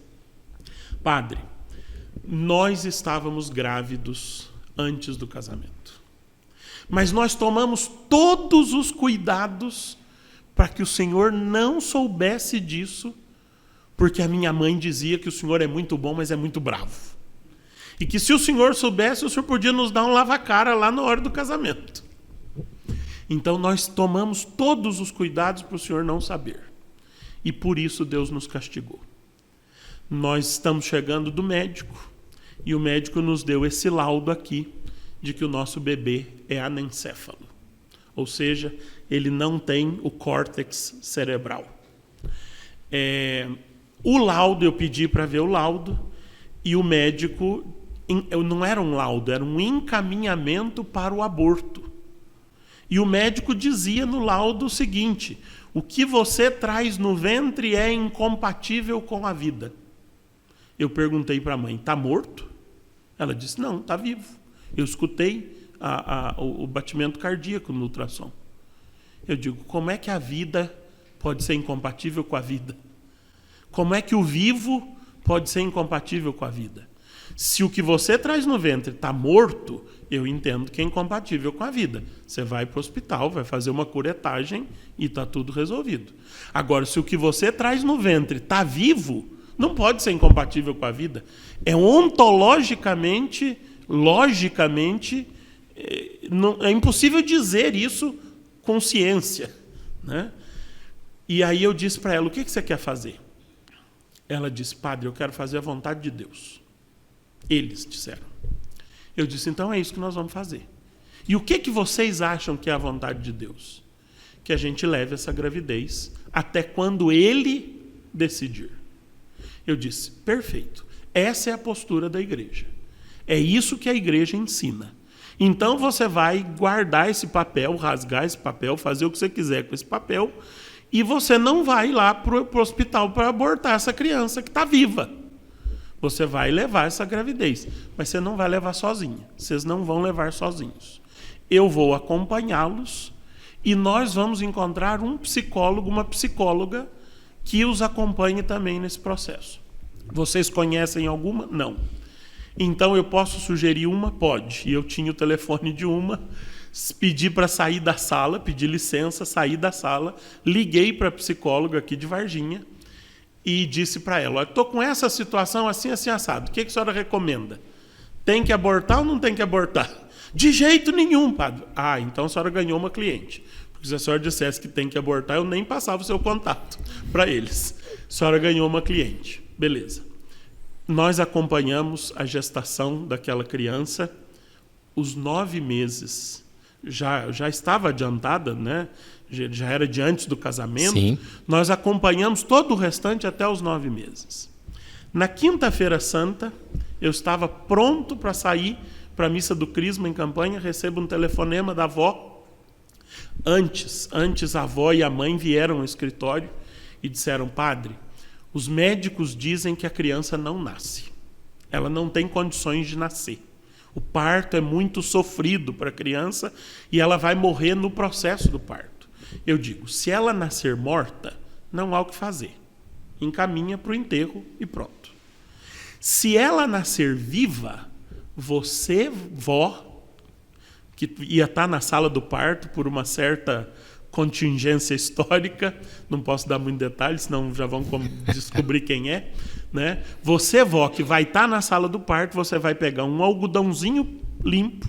Padre, nós estávamos grávidos antes do casamento. Mas nós tomamos todos os cuidados para que o Senhor não soubesse disso, porque a minha mãe dizia que o Senhor é muito bom, mas é muito bravo. E que se o Senhor soubesse, o Senhor podia nos dar um lava-cara lá na hora do casamento. Então nós tomamos todos os cuidados para o Senhor não saber. E por isso Deus nos castigou. Nós estamos chegando do médico, e o médico nos deu esse laudo aqui, de que o nosso bebê é anencéfalo. Ou seja, ele não tem o córtex cerebral. O laudo, eu pedi para ver o laudo, e o médico, não era um laudo, era um encaminhamento para o aborto. E o médico dizia no laudo o seguinte: o que você traz no ventre é incompatível com a vida. Eu perguntei para a mãe: está morto? Ela disse: não, está vivo. Eu escutei o batimento cardíaco no ultrassom. Eu digo: como é que a vida pode ser incompatível com a vida? Como é que o vivo pode ser incompatível com a vida? Se o que você traz no ventre está morto, eu entendo que é incompatível com a vida. Você vai para o hospital, vai fazer uma curetagem e está tudo resolvido. Agora, se o que você traz no ventre está vivo, não pode ser incompatível com a vida. É ontologicamente, logicamente, é impossível dizer isso com ciência, né? E aí eu disse para ela: o que você quer fazer? Ela disse: padre, eu quero fazer a vontade de Deus. Eles disseram. Eu disse: então é isso que nós vamos fazer. E o que vocês acham que é a vontade de Deus? Que a gente leve essa gravidez até quando Ele decidir. Eu disse: perfeito. Essa é a postura da igreja. É isso que a igreja ensina. Então você vai guardar esse papel, rasgar esse papel, fazer o que você quiser com esse papel, e você não vai lá para o hospital para abortar essa criança que está viva. Você vai levar essa gravidez, mas você não vai levar sozinha. Vocês não vão levar sozinhos. Eu vou acompanhá-los e nós vamos encontrar um psicólogo, uma psicóloga que os acompanhe também nesse processo. Vocês conhecem alguma? Não. Então eu posso sugerir uma? Pode. E eu tinha o telefone de uma, pedi para sair da sala, pedi licença, saí da sala, liguei para a psicóloga aqui de Varginha, e disse para ela: estou com essa situação assim, assim, assado. O que a senhora recomenda? Tem que abortar ou não tem que abortar? De jeito nenhum, padre. Ah, então a senhora ganhou uma cliente. Porque se a senhora dissesse que tem que abortar, eu nem passava o seu contato para eles. A senhora ganhou uma cliente. Beleza. Nós acompanhamos a gestação daquela criança, os 9 meses. Já estava adiantada, né? Já era de antes do casamento. Sim. Nós acompanhamos todo o restante até os 9 meses. Na quinta-feira santa, eu estava pronto para sair para a missa do Crisma em Campanha, recebo um telefonema da avó. Antes a avó e a mãe vieram ao escritório e disseram: padre, os médicos dizem que a criança não nasce. Ela não tem condições de nascer. O parto é muito sofrido para a criança e ela vai morrer no processo do parto. Eu digo: se ela nascer morta, não há o que fazer. Encaminha para o enterro e pronto. Se ela nascer viva, você, vó, que ia estar na sala do parto por uma certa contingência histórica, não posso dar muito detalhes, senão já vão descobrir quem é, né? Você, vó, que vai estar na sala do parto, você vai pegar um algodãozinho limpo,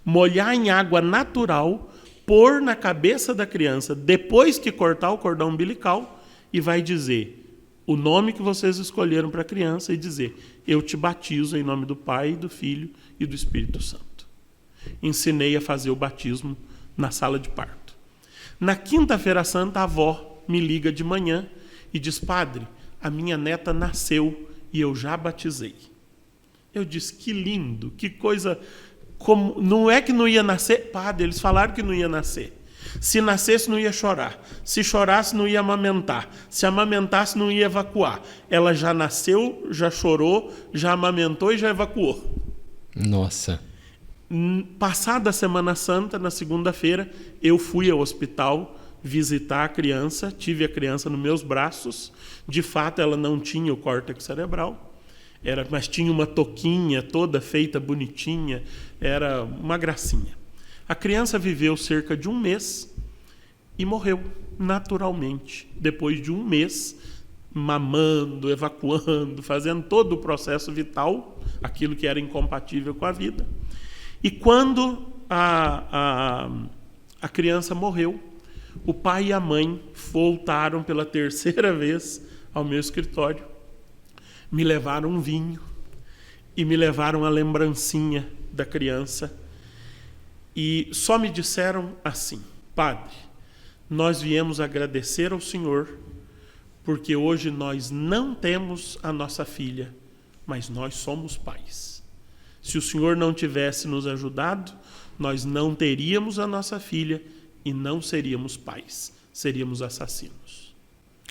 molhar em água natural, pôr na cabeça da criança, depois que cortar o cordão umbilical, e vai dizer o nome que vocês escolheram para a criança e dizer: eu te batizo em nome do Pai, do Filho e do Espírito Santo. Ensinei a fazer o batismo na sala de parto. Na quinta-feira santa, a avó me liga de manhã e diz: padre, a minha neta nasceu e eu já batizei. Eu disse: que lindo, que coisa... Como, não é que não ia nascer? Padre, eles falaram que não ia nascer. Se nascesse, não ia chorar. Se chorasse, não ia amamentar. Se amamentasse, não ia evacuar. Ela já nasceu, já chorou, já amamentou e já evacuou. Nossa. Passada a Semana Santa, na segunda-feira, eu fui ao hospital visitar a criança, tive a criança nos meus braços. De fato, ela não tinha o córtex cerebral, mas tinha uma touquinha toda feita bonitinha, era uma gracinha. A criança viveu cerca de 1 mês e morreu naturalmente, depois de 1 mês, mamando, evacuando, fazendo todo o processo vital, aquilo que era incompatível com a vida. E quando a criança morreu, o pai e a mãe voltaram pela 3ª vez ao meu escritório, me levaram um vinho e me levaram a lembrancinha da criança e só me disseram assim: padre, nós viemos agradecer ao Senhor porque hoje nós não temos a nossa filha, mas nós somos pais. Se o Senhor não tivesse nos ajudado, nós não teríamos a nossa filha e não seríamos pais, seríamos assassinos.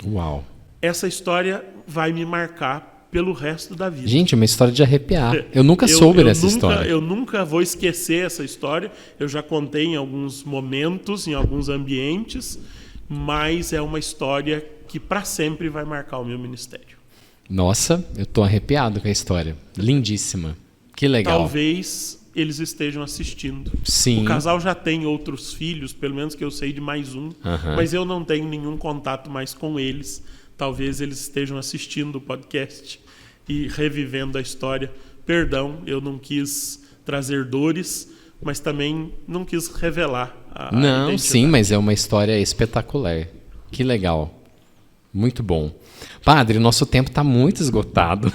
Uau! Essa história vai me marcar pelo resto da vida. Gente, é uma história de arrepiar. Eu nunca soube dessa história. Eu nunca vou esquecer essa história. Eu já contei em alguns momentos, em alguns ambientes, mas é uma história que para sempre vai marcar o meu ministério. Nossa, eu estou arrepiado com a história. Lindíssima. Que legal. Talvez eles estejam assistindo. Sim. O casal já tem outros filhos, pelo menos que eu sei de mais um, mas eu não tenho nenhum contato mais com eles. Talvez eles estejam assistindo o podcast e revivendo a história. Perdão, eu não quis trazer dores, mas também não quis revelar a identidade. Sim, mas é uma história espetacular. Que legal. Muito bom. Padre, nosso tempo está muito esgotado.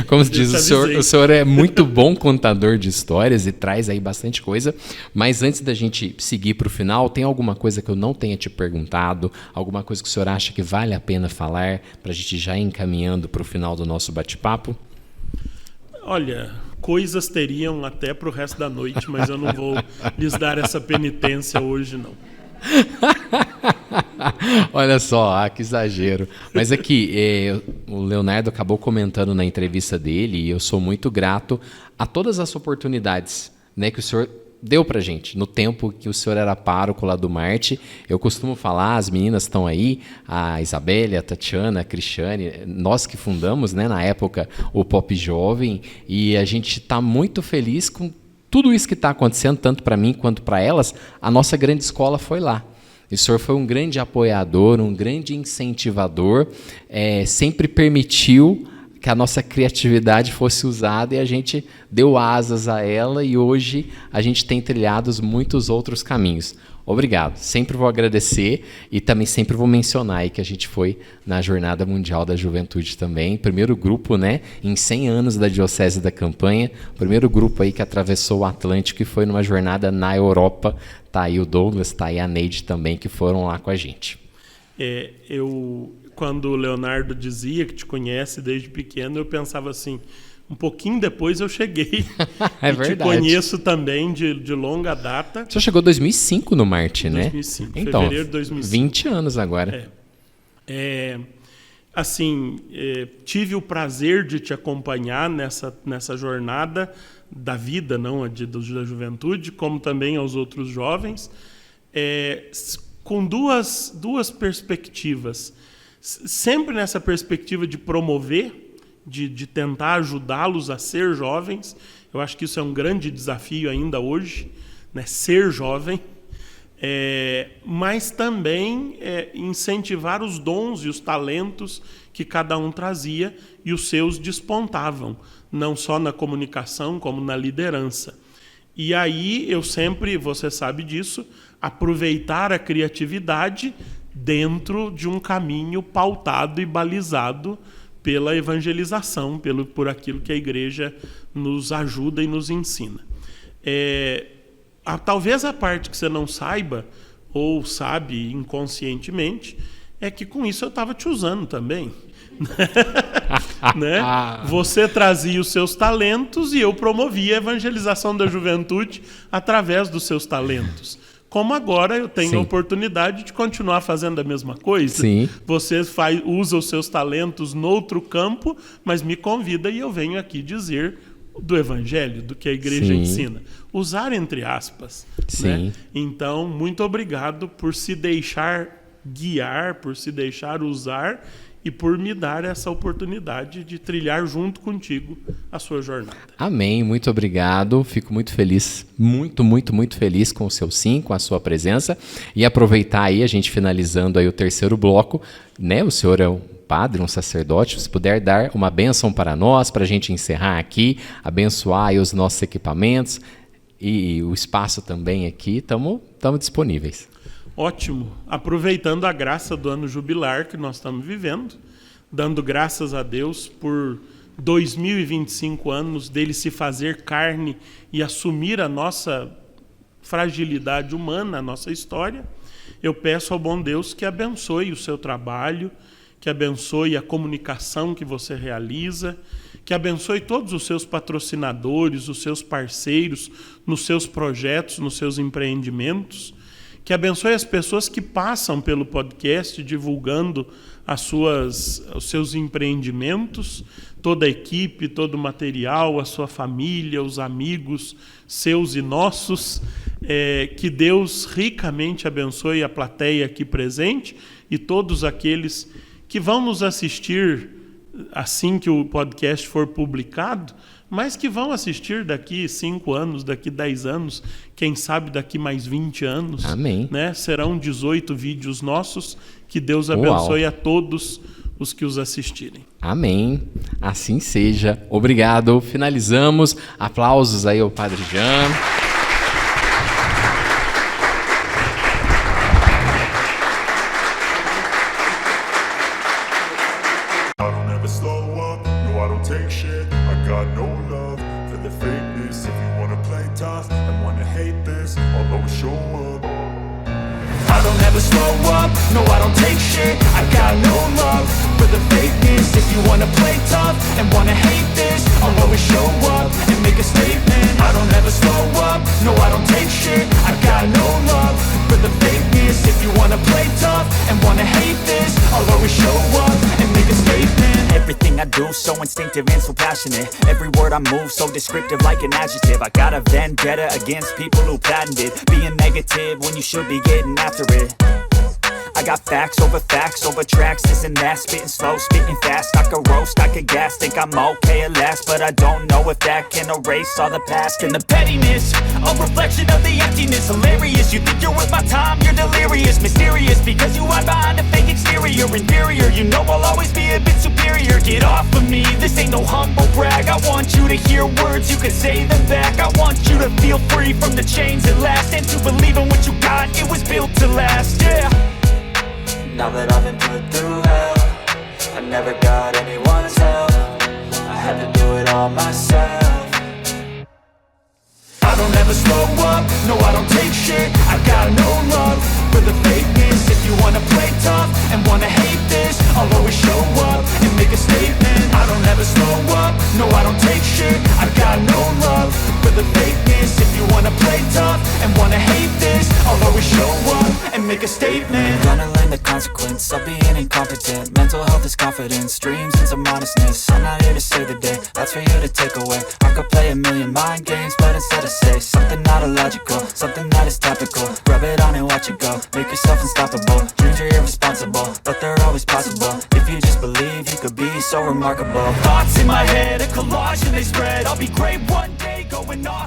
Como se diz, o senhor é muito bom contador de histórias e traz aí bastante coisa. Mas antes da gente seguir para o final, tem alguma coisa que eu não tenha te perguntado? Alguma coisa que o senhor acha que vale a pena falar para a gente já ir encaminhando para o final do nosso bate-papo? Olha, coisas teriam até para o resto da noite, mas eu não vou lhes dar essa penitência hoje, não. Olha só, que exagero. Mas aqui, o Leonardo acabou comentando na entrevista dele, e eu sou muito grato a todas as oportunidades, né, que o senhor deu pra gente, no tempo que o senhor era pároco lá do Marte. Eu costumo falar, as meninas estão aí, a Isabelle, a Tatiana, a Cristiane, nós que fundamos, né, na época, o Pop Jovem, e a gente está muito feliz com tudo isso que está acontecendo, tanto para mim quanto para elas. A nossa grande escola foi lá. E o senhor foi um grande apoiador, um grande incentivador, sempre permitiu que a nossa criatividade fosse usada e a gente deu asas a ela, e hoje a gente tem trilhado muitos outros caminhos. Obrigado, sempre vou agradecer e também sempre vou mencionar aí que a gente foi na Jornada Mundial da Juventude também, primeiro grupo, né, em 100 anos da Diocese da Campanha, primeiro grupo aí que atravessou o Atlântico e foi numa jornada na Europa. Tá aí o Douglas, tá aí a Neide também, que foram lá com a gente. Quando o Leonardo dizia que te conhece desde pequeno, eu pensava assim, um pouquinho depois eu cheguei. É e verdade. Te conheço também de longa data. Você chegou em 2005 no Marte, né? 2005, então, fevereiro de 2005. 20 anos agora. Tive o prazer de te acompanhar nessa jornada da vida, não a da juventude, como também aos outros jovens, com duas perspectivas. Sempre nessa perspectiva de promover, de tentar ajudá-los a ser jovens. Eu acho que isso é um grande desafio ainda hoje, né? Ser jovem, mas também incentivar os dons e os talentos que cada um trazia, e os seus despontavam, não só na comunicação, como na liderança. E aí eu sempre, você sabe disso, aproveitar a criatividade dentro de um caminho pautado e balizado pela evangelização, por aquilo que a igreja nos ajuda e nos ensina. Talvez a parte que você não saiba, ou sabe inconscientemente, é que com isso eu estava te usando também. Né? Você trazia os seus talentos e eu promovia a evangelização da juventude através dos seus talentos. Como agora eu tenho a oportunidade de continuar fazendo a mesma coisa. Sim. Você usa os seus talentos noutro campo, mas me convida e eu venho aqui dizer do evangelho, do que a igreja ensina. Usar entre aspas. Né? Então, muito obrigado por se deixar guiar, por se deixar usar e por me dar essa oportunidade de trilhar junto contigo a sua jornada. Amém, muito obrigado. Fico muito feliz, muito feliz com o seu sim, com a sua presença. E aproveitar aí, a gente finalizando aí o terceiro bloco, né? O senhor é um padre, um sacerdote, se puder dar uma bênção para nós, para a gente encerrar aqui, abençoar aí os nossos equipamentos e o espaço também aqui, estamos disponíveis. Ótimo. Aproveitando a graça do ano jubilar que nós estamos vivendo, dando graças a Deus por 2025 anos dele se fazer carne e assumir a nossa fragilidade humana, a nossa história, eu peço ao bom Deus que abençoe o seu trabalho, que abençoe a comunicação que você realiza, que abençoe todos os seus patrocinadores, os seus parceiros, nos seus projetos, nos seus empreendimentos, que abençoe as pessoas que passam pelo podcast divulgando os seus empreendimentos, toda a equipe, todo o material, a sua família, os amigos, seus e nossos. Que Deus ricamente abençoe a plateia aqui presente e todos aqueles que vão nos assistir assim que o podcast for publicado, mas que vão assistir daqui 5 anos, daqui 10 anos, quem sabe daqui mais 20 anos. Amém. Né? Serão 18 vídeos nossos. Que Deus abençoe a todos os que os assistirem. Amém. Assim seja. Obrigado. Finalizamos. Aplausos aí ao Padre Jean. No, I don't take shit, I got no love for the fakeness. If you wanna play tough and wanna hate this, I'll always show up and make a statement. I don't ever slow up, no, I don't take shit, I got no love for the fakeness. If you wanna play tough and wanna hate this, I'll always show up and make a statement. Everything I do so instinctive and so passionate. Every word I move so descriptive like an adjective. I got a vendetta against people who patented being negative when you should be getting after it. I got facts over tracks, this and that. Spitting slow, spitting fast. I could roast, I could gas. Think I'm okay at last, but I don't know if that can erase all the past. And the pettiness, a reflection of the emptiness. Hilarious, you think you're worth my time, you're delirious. Mysterious, because you hide behind a fake exterior. Inferior, you know I'll always be a bit superior. Get off of me, this ain't no humble brag. I want you to hear words, you can say them back. I want you to feel free from the chains at last, and to believe in what you got, it was built to last, yeah. Now that I've been put through hell, I never got anyone's help. I had to do it all myself. I don't ever slow up, no, I don't take shit. I got no love for the fakeness. If you wanna play tough and wanna hate this, I'll always show up and make a statement. I don't ever slow up, no, I don't take shit. I got no love for the fakeness. If you wanna play tough and wanna hate this, I'll always show up and make a statement. Gonna learn the consequence of being incompetent. Mental health is confidence, dreams and some modestness. I'm not here to save the day, that's for you to take away. I could play a million mind games, but instead I say something not illogical, something that is topical. Rub it on and watch it go, make yourself unstoppable. Dreams are irresponsible, but they're always possible. If you just believe, you could be so remarkable. Thoughts in my head, a collage and they spread. I'll be great one day, going off